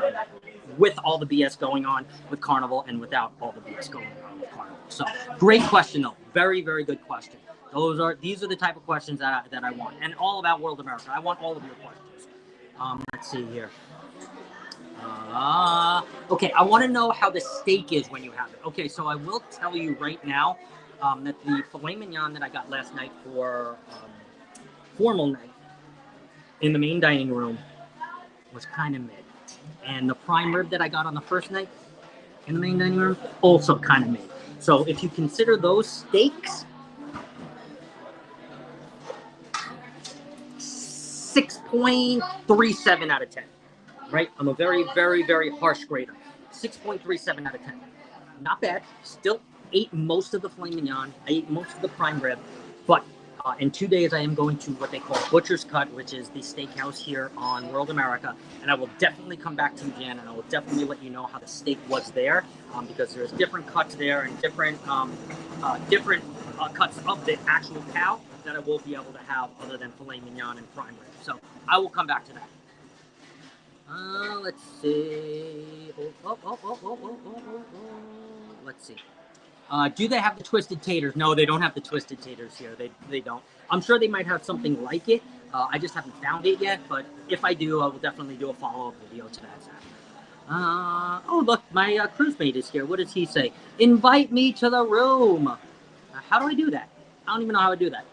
with all the BS going on with Carnival and without all the BS going on with Carnival. So great question though, very, very good question. These are the type of questions that I want, and all about World America. I want all of your questions. Let's see here. Okay, I want to know how the steak is when you have it. Okay, so I will tell you right now that the filet mignon that I got last night for formal night in the main dining room was kind of mid. And the prime rib that I got on the first night in the main dining room, also kind of mid. So if you consider those steaks, 6.37 out of 10. Right? I'm a very, very, very harsh grader. 6.37 out of 10. Not bad. Still ate most of the filet mignon. I ate most of the prime rib. But in 2 days, I am going to what they call Butcher's Cut, which is the steakhouse here on World America. And I will definitely come back to you, Jan, and I will definitely let you know how the steak was there, because there's different cuts there and different cuts of the actual cow that I will be able to have other than filet mignon and prime rib. So I will come back to that. Let's see. Let's see. Do they have the twisted taters? No, they don't have the twisted taters here. They don't. I'm sure they might have something like it. I just haven't found it yet. But if I do, I will definitely do a follow-up video to that. Oh, look, my cruise mate is here. What does he say? Invite me to the room. How do I do that? I don't even know how to do that.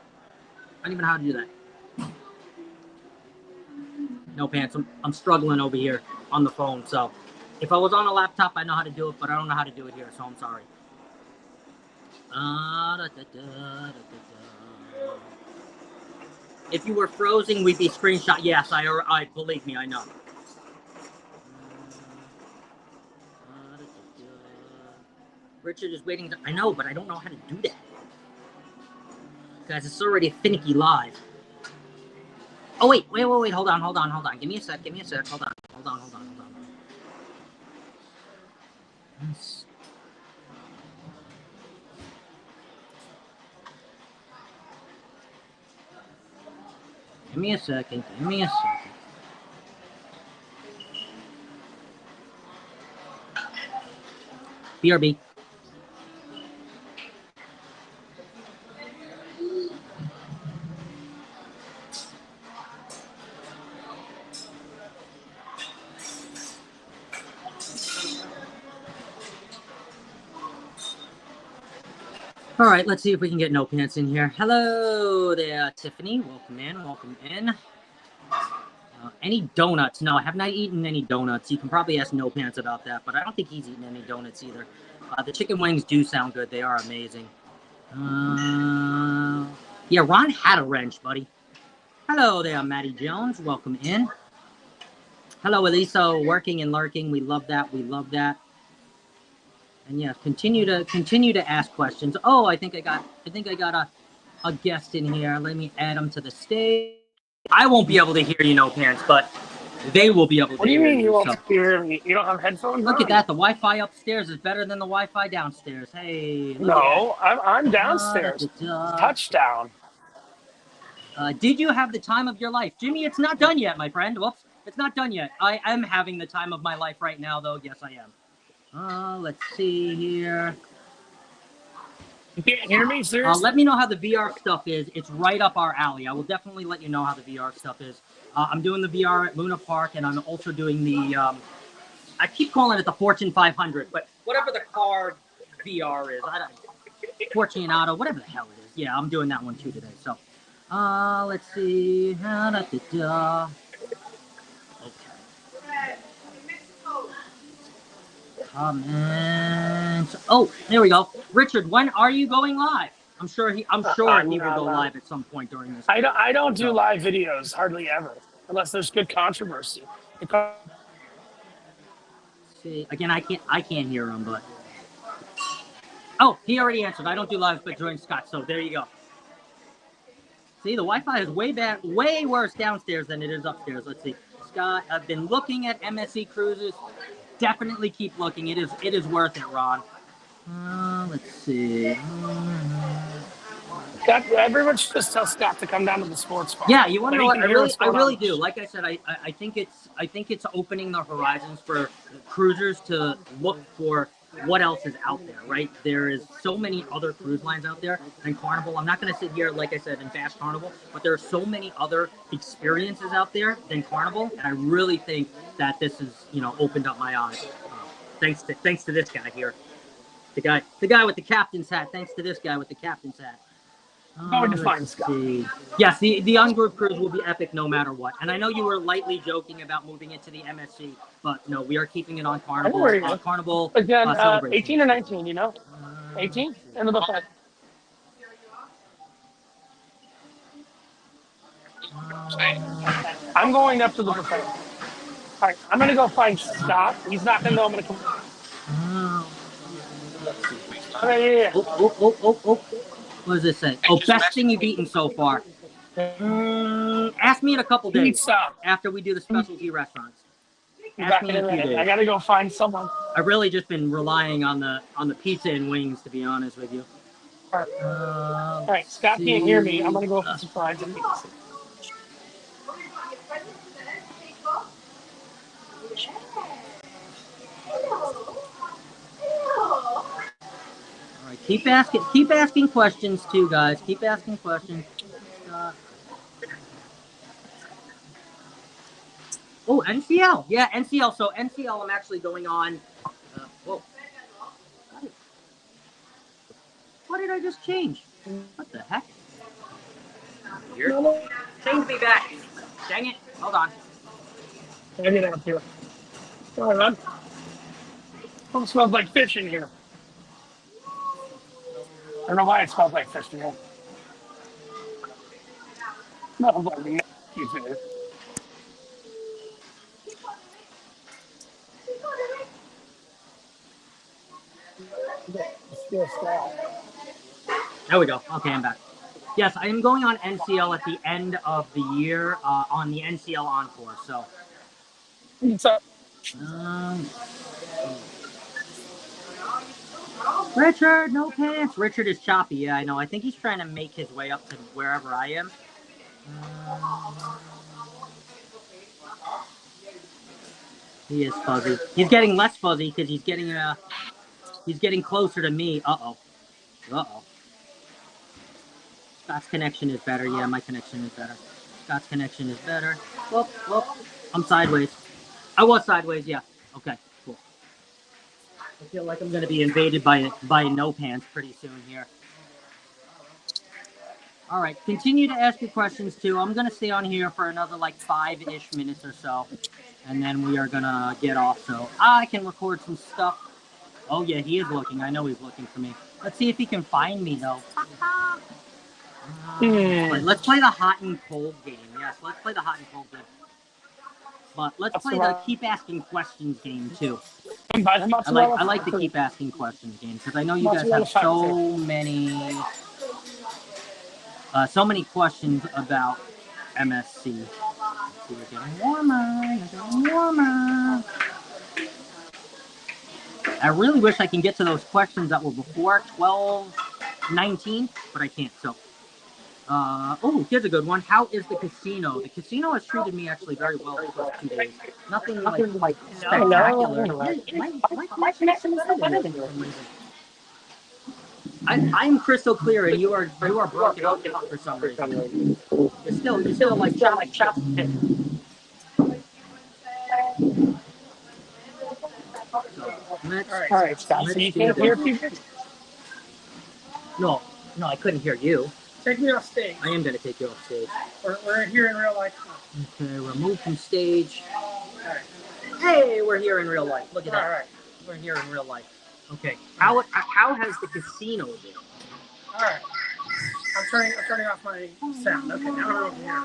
No pants. I'm struggling over here on the phone. So if I was on a laptop, I know how to do it, but I don't know how to do it here. So I'm sorry. If you were frozen, we'd be screenshot. Yes, I believe me, I know. Richard is waiting. I know, but I don't know how to do that. Guys, it's already finicky live. Oh, wait. Hold on. Give me a sec. Hold on. Yes. Give me a second. BRB. All right, let's see if we can get No Pants in here. Hello there, Tiffany. Welcome in. Any donuts? No, I have not eaten any donuts. You can probably ask No Pants about that, but I don't think he's eaten any donuts either. The chicken wings do sound good. They are amazing. Yeah, Ron had a wrench, buddy. Hello there, Maddie Jones. Welcome in. Hello, Elisa, working and lurking. We love that. And yeah, continue to ask questions. Oh, I think I got a guest in here. Let me add them to the stage. I won't be able to hear you, No Pants, but they will be able to hear you.
What do you mean you won't hear me? You don't have headphones?
Look at that. The Wi-Fi upstairs is better than the Wi-Fi downstairs. Hey.
No, I'm downstairs. Touchdown.
Did you have the time of your life? Jimmy, it's not done yet, my friend. Whoops. It's not done yet. I am having the time of my life right now, though. Yes, I am. Let's see here.
You can't hear me, seriously?
Let me know how the VR stuff is. It's right up our alley. I will definitely let you know how the VR stuff is. I'm doing the VR at Luna Park, and I'm also doing the, I keep calling it the Fortune 500, but whatever the car VR is, Fortunato, whatever the hell it is. Yeah, I'm doing that one too today. So, let's see. Okay. Comments. Oh, there we go. Richard, when are you going live? I'm sure he will go live at some point during this.
I don't do live videos hardly ever, unless there's good controversy.
See, again, I can't hear him, but oh, he already answered. I don't do live, but during Scott. So there you go. See, the Wi-Fi is way worse downstairs than it is upstairs. Let's see, Scott. I've been looking at MSC Cruises. Definitely keep looking. It is worth it, Ron. Let's see.
Scott, everyone should just tell Scott to come down to the sports bar.
Yeah, you want to
Then
know
he
what?
can hear what's
I
going
really
on.
do. Like I said, I think it's opening the horizons for cruisers to look for what else is out there. Right? There is so many other cruise lines out there than Carnival. I'm not going to sit here, like I said, and bash Carnival, but there are so many other experiences out there than Carnival, and I really think that this has opened up my eyes. Thanks to this guy here, the guy with the captain's hat. Thanks to this guy with the captain's hat.
Going to find
Let's
Scott.
see. Yes, the ungroup cruise will be epic no matter what. And I know you were lightly joking about moving it to the MSC, but no, we are keeping it on Carnival.
where you are.
Carnival
Again,
celebration.
18 or 19, you know? 18? End of the buffet. I'm going up to the buffet. All right, I'm going to go find Scott. He's not going to know I'm going to come. Okay, yeah.
Oh. What does this say? Oh, best thing you've eaten so far. Ask me in a couple days
Pizza.
after we do the specialty restaurants. Ask
Back
me
in
in
a
a few
minute.
days.
I got to go find someone.
I've really just been relying on the pizza and wings, to be honest with you.
All right, Scott can't hear me. I'm going to go for some fries and pizza.
All right, keep asking questions too, guys. Keep asking questions. Oh, NCL. Yeah, NCL. So NCL, I'm actually going on. Whoa. What did I just change? What the heck? Weird. Change me back. Dang it. Hold on.
I get out here. All right, it smells like fish in here. I don't know why it smells like fish in here. Smells like nasty fish.
There we go. Okay, I'm back. Yes, I am going on NCL at the end of the year on the NCL Encore. So. Richard, no pants. Richard is choppy. Yeah, I know. I think he's trying to make his way up to wherever I am. He is fuzzy. He's getting less fuzzy because he's getting closer to me. Uh-oh. Scott's connection is better. Yeah, my connection is better. Scott's connection is better. Whoop. I'm sideways. I was sideways, yeah. Okay, cool. I feel like I'm going to be invaded by no pants pretty soon here. All right, continue to ask your questions too. I'm going to stay on here for another like 5-ish minutes or so. And then we are going to get off so I can record some stuff. Oh, yeah, he is looking. I know he's looking for me. Let's see if he can find me, though. Let's play the hot and cold game. Yes, let's play the hot and cold game. But let's play the keep asking questions game, too. I like the keep asking questions game because I know you guys have so many questions about MSC. You're getting warmer. I really wish I can get to those questions that were before 12:19, but I can't. So, here's a good one. How is the casino? The casino has treated me actually very well the first 2 days. Nothing like spectacular. My connection is better for some reason. I'm crystal clear, and you are broken up for some reason. You're still like chopped.
All right, Scott. So you can't hear people?
No, I couldn't hear you.
Take me off stage.
I am going to take you off stage.
We're here in real life.
Okay, remove from stage. All right. Hey, we're here in real life. Look at that.
All right.
We're here in real life. Okay. How has the casino been?
All right. I'm turning off my sound. Okay, now we're over here.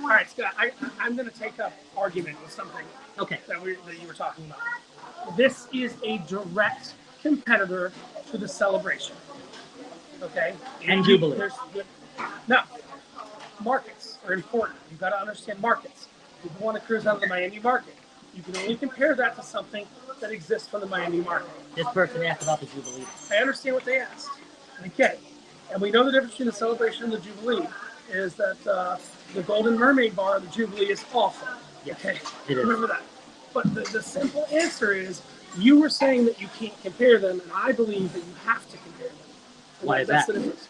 All right, Scott. I'm going to take up argument with something.
Okay.
That you were talking about. This is a direct competitor to the Celebration. Okay.
And Jubilee.
No. Markets are important. You've got to understand markets. People want to cruise out of the Miami market. You can only compare that to something that exists from the Miami market.
This person asked about the Jubilee.
I understand what they asked. I get it. And we know the difference between the Celebration and the Jubilee is that the Golden Mermaid bar of the Jubilee is awful.
Yes,
Okay,
it is.
remember that. But the simple answer is you were saying that you can't compare them, and I believe that you have to compare them. And
Why is
that's
that?
the difference.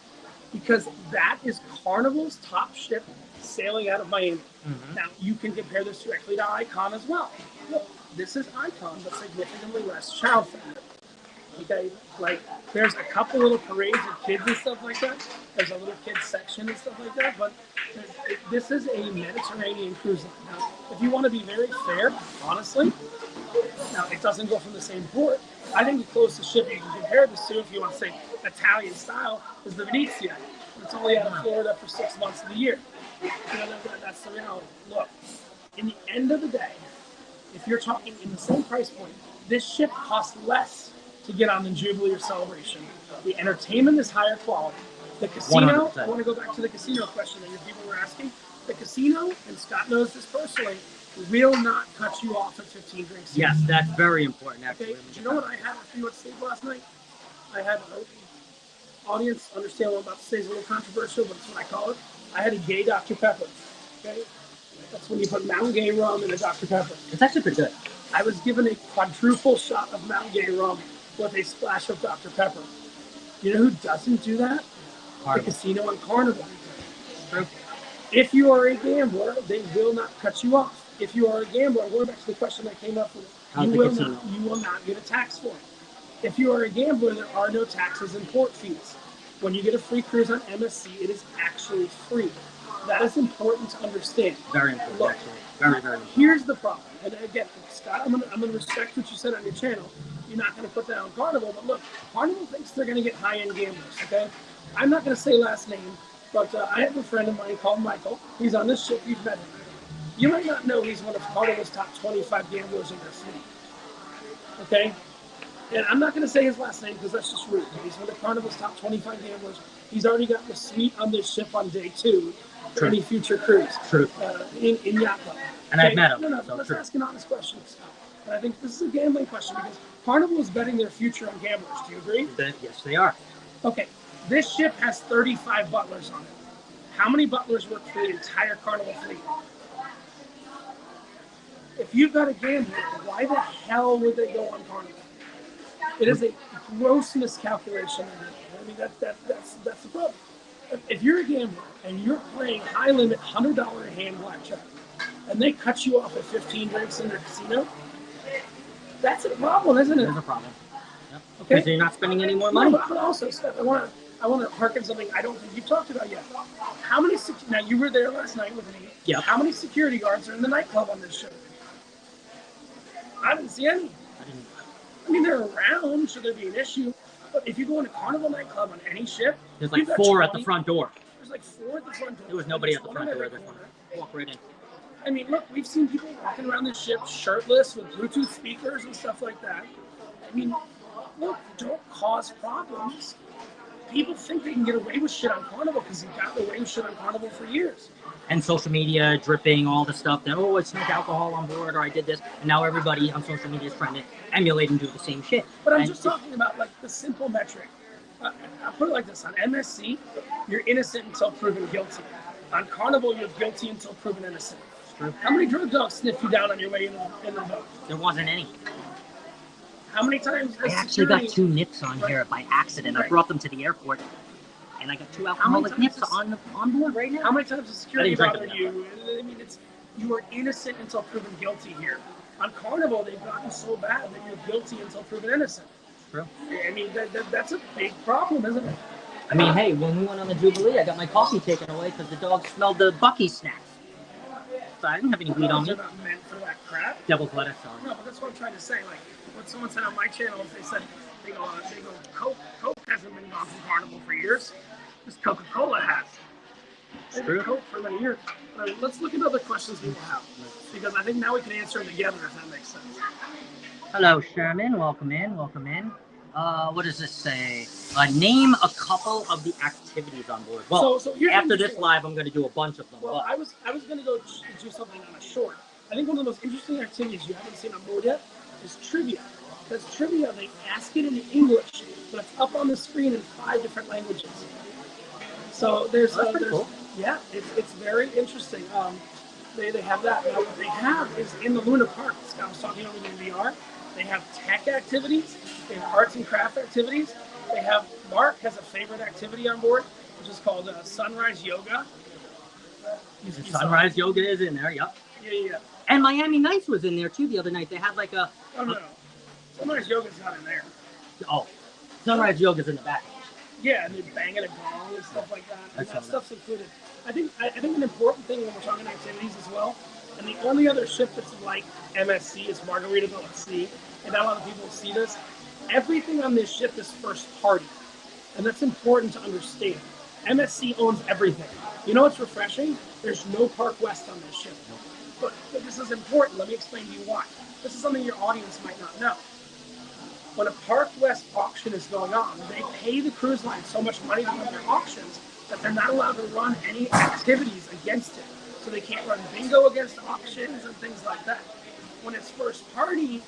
Because that is Carnival's top ship sailing out of Miami.
Mhm.
Now, you can compare this directly to Icon as well. Look, this is Icon, but significantly less child friendly. Okay, like there's a couple little parades of kids and stuff like that. There's a little kids section and stuff like that, but this is a Mediterranean cruise line. Now, if you want to be very fair, honestly, now it doesn't go from the same port. I think the closest ship you can compare this to, if you want to say Italian style, is the Venezia. It's only out of Florida for 6 months of the year. You know, that's the reality. Look, in the end of the day, if you're talking in the same price point, this ship costs less to get on than Jubilee or Celebration. The entertainment is higher quality. The casino,
100%.
I want to go back to the casino question that your people were asking. The casino, and Scott knows this personally, will not cut you off at 15 drinks.
Yes, that's very important, actually.
Okay, do you know what I had after you went to sleep last night? I had an audience understand what I'm about to say is a little controversial, but it's what I call it. I had a gay Dr. Pepper. Okay? That's when you put Mountain Gay rum in a Dr. Pepper.
It's actually pretty good.
I was given a quadruple shot of Mountain Gay rum with a splash of Dr. Pepper. You know who doesn't do that?
Carnival.
The casino and Carnival.
True.
If you are a gambler, they will not cut you off. If you are a gambler, going back to the question that came up,
How's
you
the
will
casino?
not. You will not get a tax for it. If you are a gambler, there are no taxes and port fees. When you get a free cruise on MSC, it is actually free. That is important to understand.
Very important,
Look,
actually. Very, very important.
Here's the problem. And again, Scott, I'm gonna respect what you said on your channel. You're not gonna put that on Carnival, but look, Carnival thinks they're gonna get high-end gamblers. Okay, I'm not gonna say last name, but I have a friend of mine called Michael. He's on this ship. You've met him. You might not know he's one of Carnival's top 25 gamblers in their fleet. Okay, and I'm not gonna say his last name because that's just rude. He's one of Carnival's top 25 gamblers. He's already got the suite on this ship on day 2 for
True.
any future cruise.
True.
In Yacht Club.
And I've met him,
No,
so
let's
true.
ask an honest question. And I think this is a gambling question because Carnival is betting their future on gamblers. Do you agree?
Yes, they are.
Okay, this ship has 35 butlers on it. How many butlers work for the entire Carnival fleet? If you've got a gambler, why the hell would they go on Carnival? It is a gross miscalculation. I mean, that's the problem. If you're a gambler and you're playing high limit $100 a hand blackjack, and they cut you off at 15 drinks in their casino, that's a problem, isn't it?
There's a problem. Yep.
Okay.
Because you're not spending any more
No,
money.
but also, Steph, I want to harken something I don't think you've talked about yet. How many? Now you were there last night with me.
Yep.
How many security guards are in the nightclub on this show? I didn't see any.
I didn't.
I mean, they're around, should there be an issue? But if you go in a Carnival nightclub on any ship,
There's like
you've got
4 at the
20
front door.
There's like 4 at the front door.
There was nobody at the
One
front
in
door.
every
This one.
corner.
Walk right in.
I mean, look, we've seen people walking around the ship shirtless with Bluetooth speakers and stuff like that. I mean, look, don't cause problems. People think they can get away with shit on Carnival because they've gotten away with shit on Carnival for years.
And social media dripping all the stuff that, oh, it's not alcohol on board, or I did this. And now everybody on social media is trying to emulate and do the same shit.
But I'm
And
just talking about like the simple metric. I'll put it like this: on MSC, you're innocent until proven guilty. On Carnival, you're guilty until proven innocent.
True.
How many drug dogs sniffed you down on your way in the boat?
There wasn't any.
How many times
I
has
actually
security...
got 2 nips on here by accident. I
Right.
brought them to the airport, and I got 2 alcoholic
times
nips
has-
on board right now.
How many times has security
I didn't drink
bothered
them
you? I mean, you are innocent until proven guilty here. On Carnival, they've gotten so bad that you're guilty until proven innocent.
True.
I mean, that's a big problem, isn't it?
I mean, hey, when we went on the Jubilee, I got my coffee taken away because the dog smelled the Bucky snacks. So I didn't have any weed on
They're
me.
not meant for that crap.
Devil's lettuce on.
No, but that's what I'm trying to say. Like, what someone said on my channel, they said, they go, Coke hasn't been gone from Carnival for years. Just Coca-Cola has. They've been
True.
Coke for many years. Let's look at other questions people have, because I think now we can answer them together, if that makes sense.
Hello, Sherman. Welcome in. Welcome in. What does this say? Name a couple of the activities on board. Well,
So here's
after
what
this live, I'm going to do a bunch of them.
Well,
but
I was going to go do something on a short. I think one of the most interesting activities you haven't seen on board yet is trivia. Because trivia, they ask it in English, but it's up on the screen in 5 different languages. So there's,
That's pretty cool.
yeah, it's very interesting. They have that. Now, what they have is in the Luna Park. I was talking over the VR. They have tech activities. They have arts and craft activities. They have Mark has a favorite activity on board, which is called Sunrise Yoga. You saw
Sunrise Yoga is in there. Yep.
it? Yeah.
And Miami Nights was in there too the other night. They had like a
Oh no, Sunrise Yoga's not in there.
Sunrise Yoga's in the back.
Yeah, and they're banging a gong and stuff like that. And
That's
that
all
stuff's included. I think an important thing when we're talking activities as well, and the only other ship that's like MSC is Margaritaville at Sea, and not a lot of people see this. Everything on this ship is first party, and that's important to understand. MSC owns everything. You know what's refreshing? There's no Park West on this ship. But this is important. Let me explain to you why. This is something your audience might not know. When a Park West auction is going on, they pay the cruise line so much money to run their auctions that they're not allowed to run any activities against it. So they can't run bingo against auctions and things like that. When it's first party,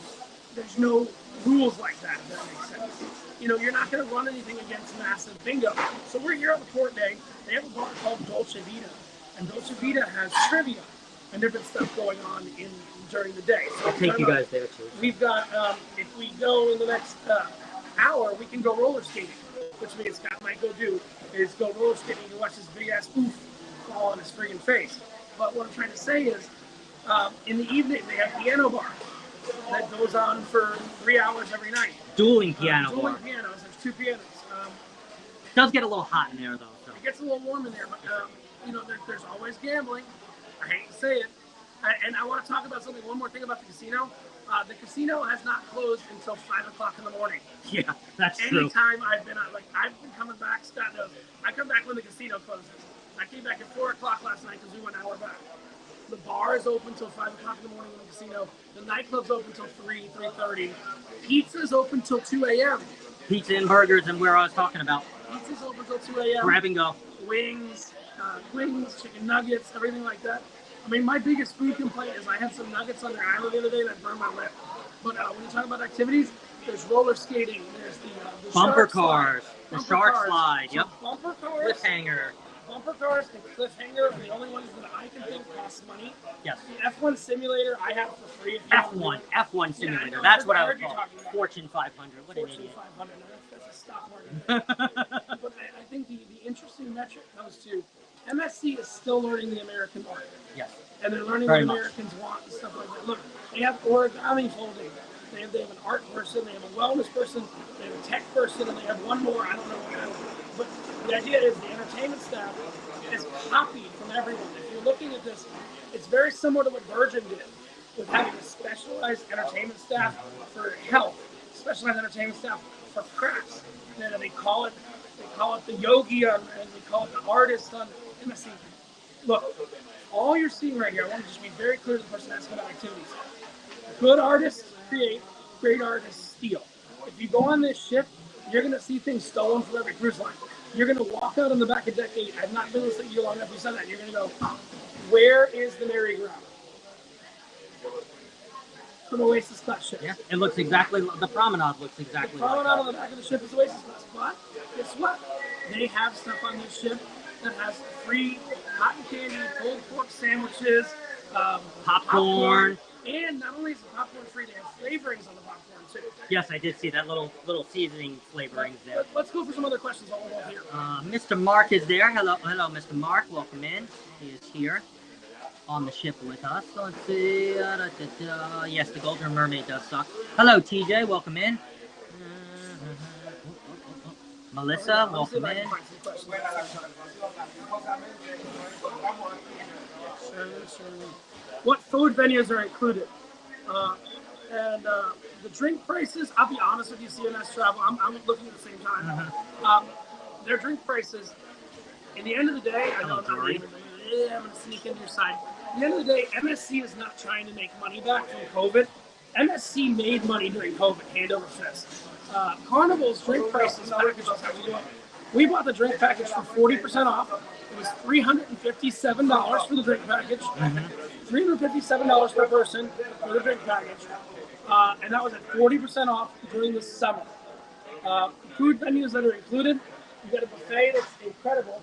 there's no rules like that, if that makes sense. You know, you're not going to run anything against massive bingo. So we're here on the port day. They have a bar called Dolce Vita. And Dolce Vita has trivia and different stuff going on during the day. So
I'll take you guys there too.
we've got, if we go in the next hour, we can go roller skating, which me and Scott might go do, is go roller skating and watch this big ass oof fall on his friggin' face. But what I'm trying to say is, in the evening, they have piano bar that goes on for 3 hours every night.
Dueling piano
Dueling
bar.
pianos. There's 2 pianos.
It does get a little hot in there though. So.
It gets a little warm in there, but you know, there's always gambling. I hate to say it. And I want to talk about something. One more thing about the casino. The casino has not closed until 5 o'clock in the morning.
Yeah, that's true.
Anytime I've been I've been coming back. Scott knows. I come back when the casino closes. I came back at 4 o'clock last night because we went an hour back. The bar is open till 5 o'clock in the morning in the casino. The nightclub's open till 3:30. Pizza's open till 2 a.m.
Pizza and burgers and where I was talking about.
Pizza's open till 2 a.m.
Grab and go.
Wings, chicken nuggets, everything like that. I mean, my biggest food complaint is I had some nuggets on their island the other day that burned my lip. But when you talk about activities, there's roller skating, there's the
Bumper
shark
cars.
slide,
The
bumper
shark
cars.
slide.
So
Yep.
Bumper cars,
Cliffhanger.
bumper cars, and cliffhanger are the only ones that I can think cost money.
Yes.
The F1 simulator I have for free. If you want to do
F1.
it.
F1 simulator.
know,
That's what
I
I would
heard you
call
talking about.
Fortune 500. What an
Fortune
idiot.
500. That's a stock market. But I think the interesting metric comes to MSC is still learning the American market.
Yes.
And they're learning
Very
what
much.
Americans want and stuff like that. Look, they have origami folding. They have an art person, they have a wellness person, they have a tech person, and they have one more, I don't know what. But the idea is the entertainment staff is copied from everyone. If you're looking at this, it's very similar to what Virgin did with having a specialized entertainment staff for health, specialized entertainment staff for crafts. And they call it the yogi and they call it the artist on MSC. Look, all you're seeing right here, I want to just be very clear to the person asking about activities. Good artists create, great artists steal. If you go on this ship, you're going to see things stolen from every cruise line. You're going to walk out on the back of deck 8. I've not been listening to you long enough. You said that. You're going to go, where is the merry-go-round? From Oasis Class ship.
Yeah. It looks exactly. The promenade looks exactly.
The promenade
like
on the back of the ship is Oasis Class. But guess what? They have stuff on this ship that has free cotton candy, pulled pork sandwiches,
Popcorn.
and not only is the popcorn free, they have flavorings on the popcorn too.
Yes, I did see that little seasoning flavorings there.
Let's go for some other questions while we're all here.
Mr. Mark is there. Hello, Mr. Mark. Welcome in. He is here on the ship with us. So let's see. Yes, the Golden Mermaid does suck. Hello, TJ. Welcome in. Melissa, welcome in.
What food venues are included? And the drink prices, I'll be honest with you, CMS Travel, I'm looking at the same time. Their drink prices, in the end of the day, I know I'm not leaving, I'm going to sneak into your side. At the end of the day, MSC is not trying to make money back from COVID. MSC made money during COVID, hand over fist. Carnival's drink prices, packages, how we do it. We bought the drink package for 40% off. It was $357 for the drink package. $357 per person for the drink package. And that was at 40% off during the summer. Food venues that are included, You got a buffet that's incredible.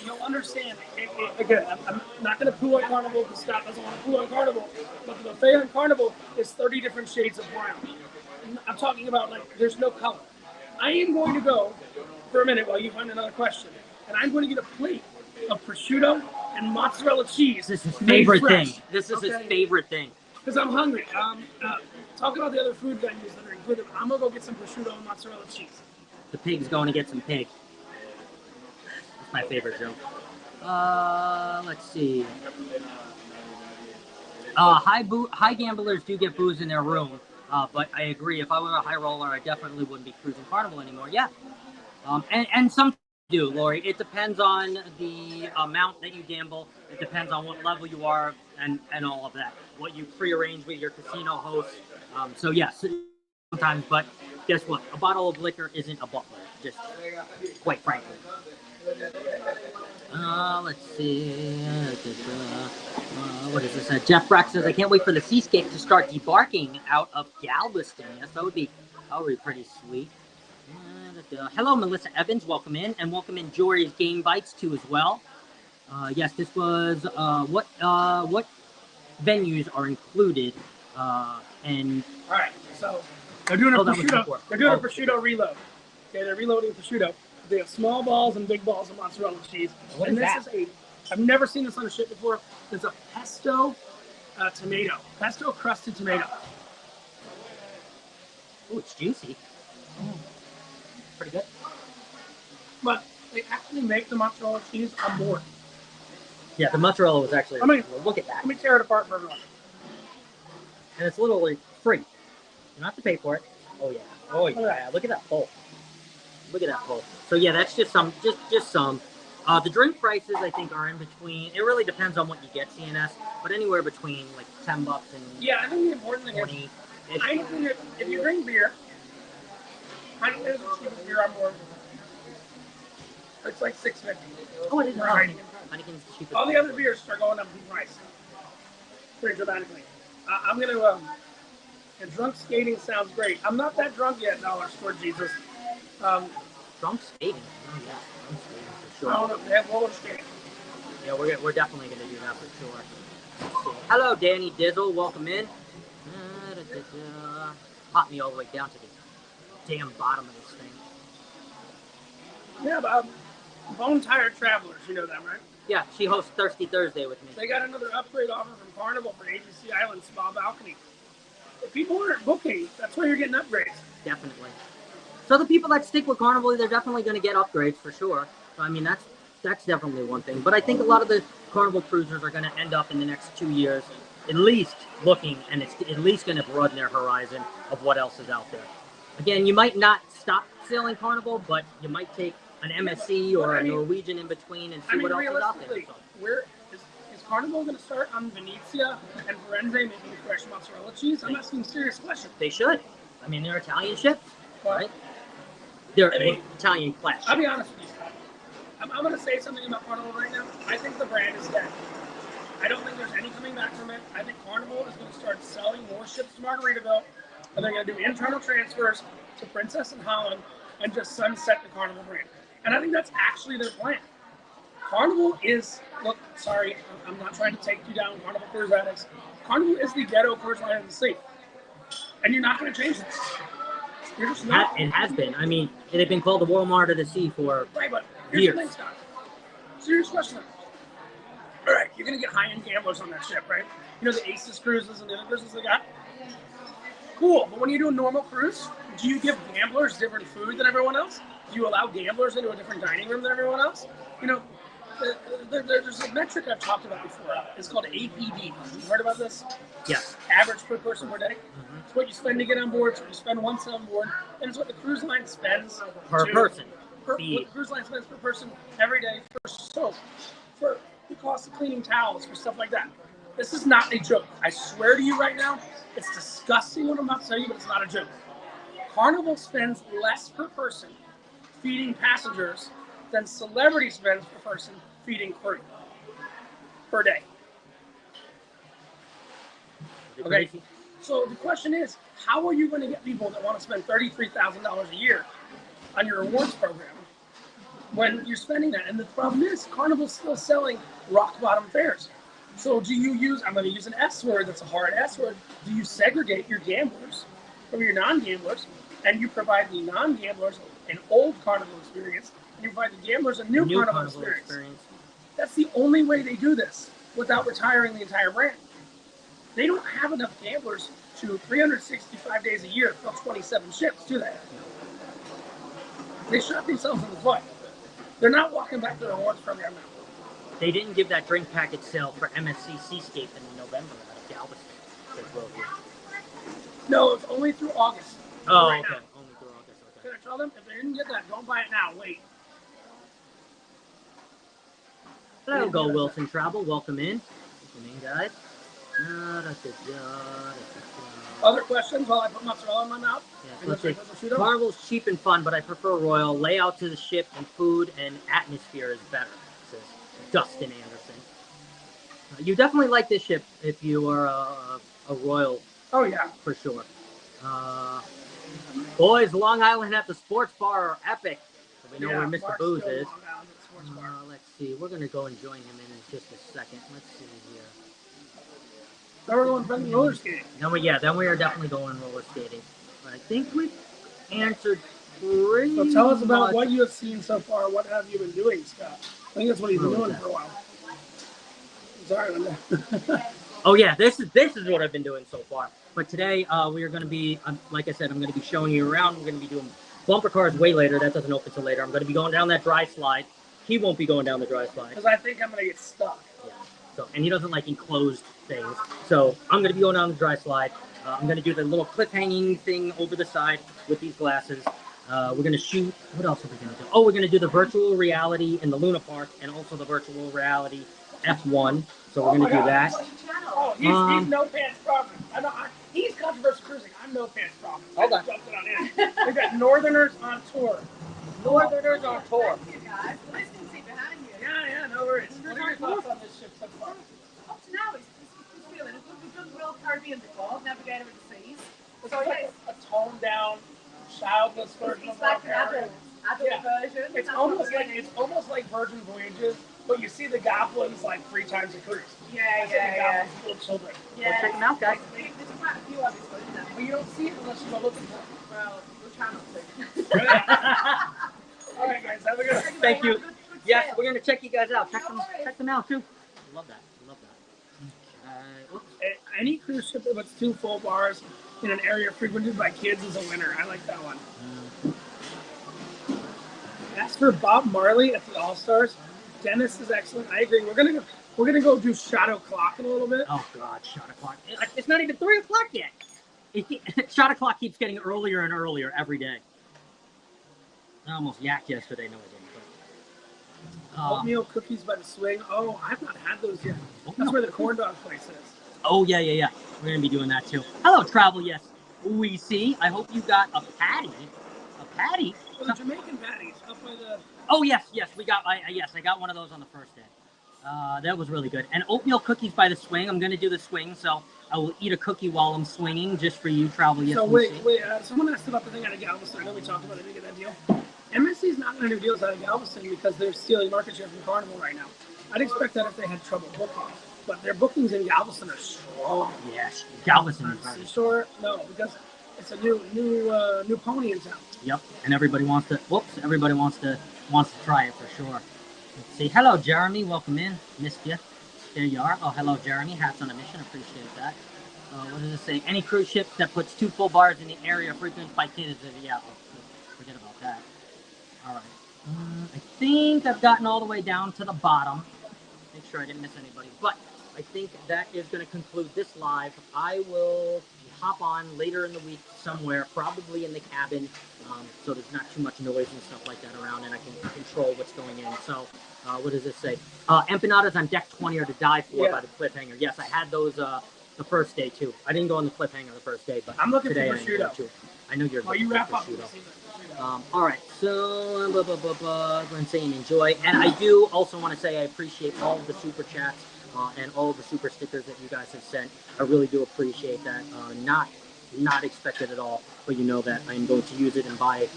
You'll understand. Again, I'm not going to poo on Carnival because Scott doesn't want to poo on Carnival. But the buffet on Carnival is 30 different shades of brown. I'm talking about like there's no color. I am going to go for a minute while you find another question, and I'm going to get a plate of prosciutto and mozzarella cheese.
This is his
made
favorite
fresh.
thing. This is his
Okay?
favorite thing.
Because I'm hungry. Talk about the other food venues that are included. I'm gonna go get some prosciutto and mozzarella cheese.
The pig's going to get some pig. That's my favorite joke. Let's see. High gamblers do get booze in their room, but I agree. If I were a high roller, I definitely wouldn't be cruising Carnival anymore. Yeah. And some do, Lori. It depends on the amount that you gamble. It depends on what level you are and all of that. What you prearrange with your casino host. So yes, sometimes. But guess what? A bottle of liquor isn't a butler. Just quite frankly. Let's see. What is this? Jeff Brack says, I can't wait for the Seascape to start debarking out of Galveston. Yes, that would be pretty sweet. Hello, Melissa Evans. Welcome in. And welcome in Jory's Game Bites, too, as well. Yes, this was what venues are included. And
All right, so they're doing a
that was
prosciutto.
before.
They're doing a prosciutto reload. Okay, they're reloading prosciutto. They have small balls and big balls of mozzarella cheese.
What
and
is that?
I've never seen this on a ship before. It's a pesto tomato, pesto crusted tomato.
Oh, it's juicy. Pretty good.
But they actually make the mozzarella cheese on board.
Yeah, the mozzarella was actually.
I mean-
well, look at that.
Let me tear it apart for everyone.
And it's literally free. You don't have to pay for it. Oh yeah. Oh yeah. Look at that bowl. Look at that bowl. So yeah, that's just some. Just some. The drink prices I think are in between. It really depends on what you get, CNS, but anywhere between like $10 and
Yeah, I think the important thing is,
20.
I think if you drink beer, Heineken is the cheapest beer on board. It's like $6.50.
Oh, it is
For
right.
Heineken.
Heineken's the cheapest.
All the other beers are going up in price pretty dramatically. I'm going to, and drunk skating sounds great. I'm not that drunk yet, Dollar Store Jesus.
Drunk skating. Oh yeah, drunk skating for
I don't
sure.
know if they have roller skating.
Yeah, we're definitely gonna do that for sure. Let's see. Hello, Danny Dizzle. Welcome in. Pop me all the way down to the damn bottom of this thing.
Yeah, but Bone Tired Travelers, you know them, right?
Yeah, she hosts Thirsty Thursday with me.
They got another upgrade offer from Carnival for AGC Island Spa Balcony. If people aren't booking, that's why you're getting upgrades.
Definitely. So the people that stick with Carnival, they're definitely going to get upgrades for sure. So, I mean, that's definitely one thing. But I think a lot of the Carnival cruisers are going to end up in the next 2 years at least looking, and it's at least going to broaden their horizon of what else is out there. Again, you might not stop sailing Carnival, but you might take an MSC or a Norwegian in between and see what else is out there.
realistically, where is Carnival going to start on Venezia and Firenze making fresh mozzarella cheese? I'm asking serious questions.
They should. I mean, they're Italian ships,
Well,
right? They're
I mean,
Italian class
I'll
ships.
be honest with you. I'm going to say something about Carnival right now. I think the brand is dead. I don't think there's any coming back from it. I think Carnival is going to start selling more ships to Margaritaville, and they're going to do internal transfers to Princess and Holland and just sunset the Carnival brand. And I think that's actually their plan. Carnival is, look, sorry, I'm not trying to take you down, Carnival Cruise Addicts. Carnival is the ghetto cruise line of the sea. And you're not going to change this. You're just not.
It has been. I mean, it had been called the Walmart of the Sea for
Right, but here's
years.
the thing, Scott. Serious question. All right, you're going to get high-end gamblers on that ship, right? You know, the Aces cruises and the other cruises they got? Cool, but when you do a normal cruise, do you give gamblers different food than everyone else? Do you allow gamblers into a different dining room than everyone else? You know, there's a metric I've talked about before. It's called APD. You've heard about this?
yes.
Average per person per day. It's what you spend to get on board. It's what you spend once on board, and it's what the cruise line spends
Per person.
What the cruise line spends per person every day for soap, for the cost of cleaning towels, for stuff like that. This is not a joke. I swear to you right now, it's disgusting what I'm about to tell you, but it's not a joke. Carnival spends less per person feeding passengers than Celebrity spends per person feeding crew per day. Okay. So the question is, how are you going to get people that want to spend $33,000 a year on your rewards program when you're spending that. And the problem is, Carnival's still selling rock bottom fares. So do you use, I'm going to use an S word that's a hard S word, do you segregate your gamblers from your non-gamblers, and you provide the non-gamblers an old Carnival experience, and you provide the gamblers a new Carnival experience? That's the only way they do this without retiring the entire brand. They don't have enough gamblers to 365 days a year fill 27 ships, do they? They shot themselves in the foot. They're not walking back to the rewards program now.
They didn't give that drink package sale for MSC Seascape in November out of Galveston.
No, it's only through August.
Oh,
Right
okay.
now.
Only through August.
Can
Okay.
I tell them? If they didn't get that, don't buy it now. Wait.
Hello, Go Wilson Travel. Welcome in. Welcome in, guys.
Other questions while I put mozzarella in my mouth?
Yes, let's see. Carnival's cheap and fun, but I prefer Royal. Layout to the ship and food and atmosphere is better, says Dustin Anderson. You definitely like this ship if you are a Royal.
Oh, yeah.
For sure. Boys, Long Island at the sports bar are epic. So we know where Mr.
Mark's
Booze
still
is.
Long Island at the sports bar.
Let's see. We're going to go and join him in just a second. Let's see here.
Then we're going Brendan roller skating.
Then we are definitely going roller skating. But I think we've answered pretty
So tell us about
much.
what you have seen so far. What have you been doing, Scott? I think that's what he's been doing for a while. Sorry, Linda.
Oh yeah, this is what I've been doing so far. But today we are going to be, like I said, I'm going to be showing you around. We're going to be doing bumper cars way later. That doesn't open till later. I'm going to be going down that dry slide. He won't be going down the dry slide.
Because I think I'm going to get stuck.
Yeah. So, and he doesn't like enclosed things. So I'm going to be going down the dry slide. I'm going to do the little cliff hanging thing over the side with these glasses. We're going to shoot. What else are we going to do? Oh, we're going to do the virtual reality in the Luna Park and also the virtual reality F1. So we're going to do that.
Oh, he's no pants prophet. He's controversial cruising. I'm no pants prophet.
Hold on.
Jumped on in. We've got Northerners on tour. Northerners on tour. Yeah, no worries. What are your thoughts on this ship so far?
Up to now, it's feeling. We've done Royal Caribbean before, Navigator of the Seas.
It's like a toned down, childless version
It's
of
like
Royal
an
Caribbean.
adult version.
It's
That's
almost
what we're
like
doing.
it's almost like Virgin Voyages, but you see the goblins like 3 times a cruise.
Yeah,
I say the goblins, little children.
Yeah.
check them out, guys.
There's quite a few of these, isn't there?
But you don't see it unless you go looking for
Well, we'll try not to.
it. All right, guys, have a good one.
Thank you.
Good
Yes,
sale.
we're going to check you guys out. Check them out too. Love that. Love that. Oops.
Any cruise ship that puts 2 full bars in an area frequented by kids is a winner. I like that one. As for Bob Marley at the All Stars, Dennis is excellent. I agree. We're gonna go do Shadow Clock in a little bit.
Oh God, shot o'clock. It's not even 3 o'clock yet. Shot o'clock keeps getting earlier and earlier every day. I almost yacked yesterday. No, I didn't. But,
Oatmeal cookies by the swing. Oh, I've not had those yet. That's where the corn dog place is.
oh yeah. We're gonna be doing that too. Hello, travel. Yes, we see. I hope you got a patty. A patty.
Oh, the Jamaican patties up by the.
Oh yes. We got. I got one of those on the first day. That was really good. And oatmeal cookies by the swing. I'm gonna do the swing, so I will eat a cookie while I'm swinging, just for you, travel. Yes.
So
we
wait.
see.
Someone asked about the thing out of Galveston. I know we talked about it. Did you get that deal? MSC's not going to do deals out of Galveston because they're stealing market share from Carnival right now. I'd expect that if they had trouble booking, but their bookings in Galveston are strong.
Yes, Galveston is
On
very
Seashore, no, because it's a new pony in town.
Yep, and everybody wants to. Whoops! Everybody wants to try it for sure. Let's see. Hello, Jeremy. Welcome in. Missed you. There you are. Oh, hello, Jeremy. Hats on a mission. Appreciate that. What does it say? Any cruise ship that puts 2 full bars in the area frequented by kids. Yeah. Forget about that. All right. I think I've gotten all the way down to the bottom. Make sure I didn't miss anybody. But I think that is going to conclude this live. I will hop on later in the week somewhere, probably in the cabin, so there's not too much noise and stuff like that around, and I can control what's going in. So, what does this say? Empanadas on deck 20 are to die for by the cliffhanger. Yes, I had those the first day too. I didn't go on the cliffhanger the first day, but
I'm looking
today
for
I didn't go
prosciutto.
too. I know you're
While you
looking
wrap
for
up,
prosciutto. All right, so I'm saying enjoy, and I do also want to say I appreciate all of the super chats and all of the super stickers that you guys have sent. I really do appreciate that. Not not expect it at all, but you know that I am going to use it and buy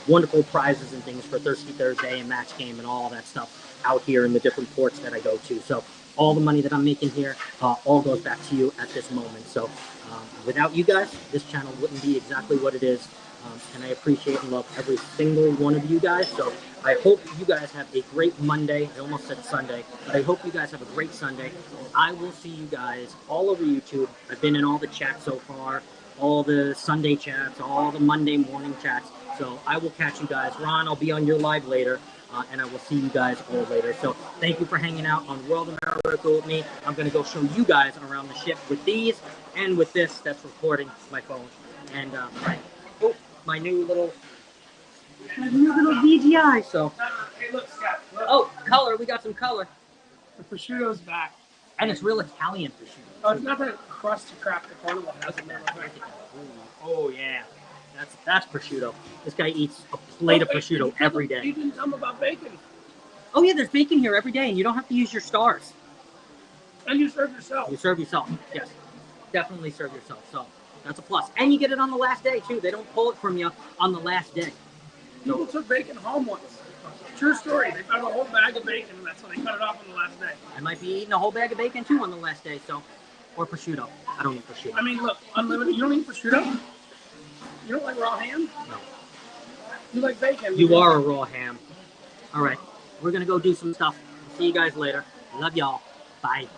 wonderful prizes and things for Thirsty Thursday and Match Game and all that stuff out here in the different ports that I go to. So all the money that I'm making here all goes back to you at this moment. So without you guys, this channel wouldn't be exactly what it is. And I appreciate and love every single one of you guys. So I hope you guys have a great Monday. I almost said Sunday, but I hope you guys have a great Sunday. And I will see you guys all over YouTube. I've been in all the chats so far, all the Sunday chats, all the Monday morning chats. So I will catch you guys. Ron, I'll be on your live later. And I will see you guys all later. So thank you for hanging out on World America with me. I'm going to go show you guys around the ship with these and with this that's recording my phone. And my new little DJI. So,
Hey, look, Scott. Look.
oh, color. We got some color.
The prosciutto's back.
And it's real Italian prosciutto.
Oh, it's not that crusty crap the carnival has in there.
Oh, yeah. That's prosciutto. This guy eats a plate of prosciutto every day.
You didn't tell me about bacon.
Oh, yeah, there's bacon here every day, and you don't have to use your stars.
And you serve yourself.
You serve yourself. Yes. Definitely serve yourself. So that's a plus. And you get it on the last day, too. They don't pull it from you on the last day.
People took bacon home once. True story. They found a whole bag of bacon, and that's when they cut it off on the last day.
I might be eating a whole bag of bacon, too, on the last day. So, or prosciutto. I don't eat prosciutto.
I mean, look, unlimited. You don't eat prosciutto? You don't like raw ham?
No.
You like bacon.
You are a raw ham. All right. We're going to go do some stuff. See you guys later. Love y'all. Bye.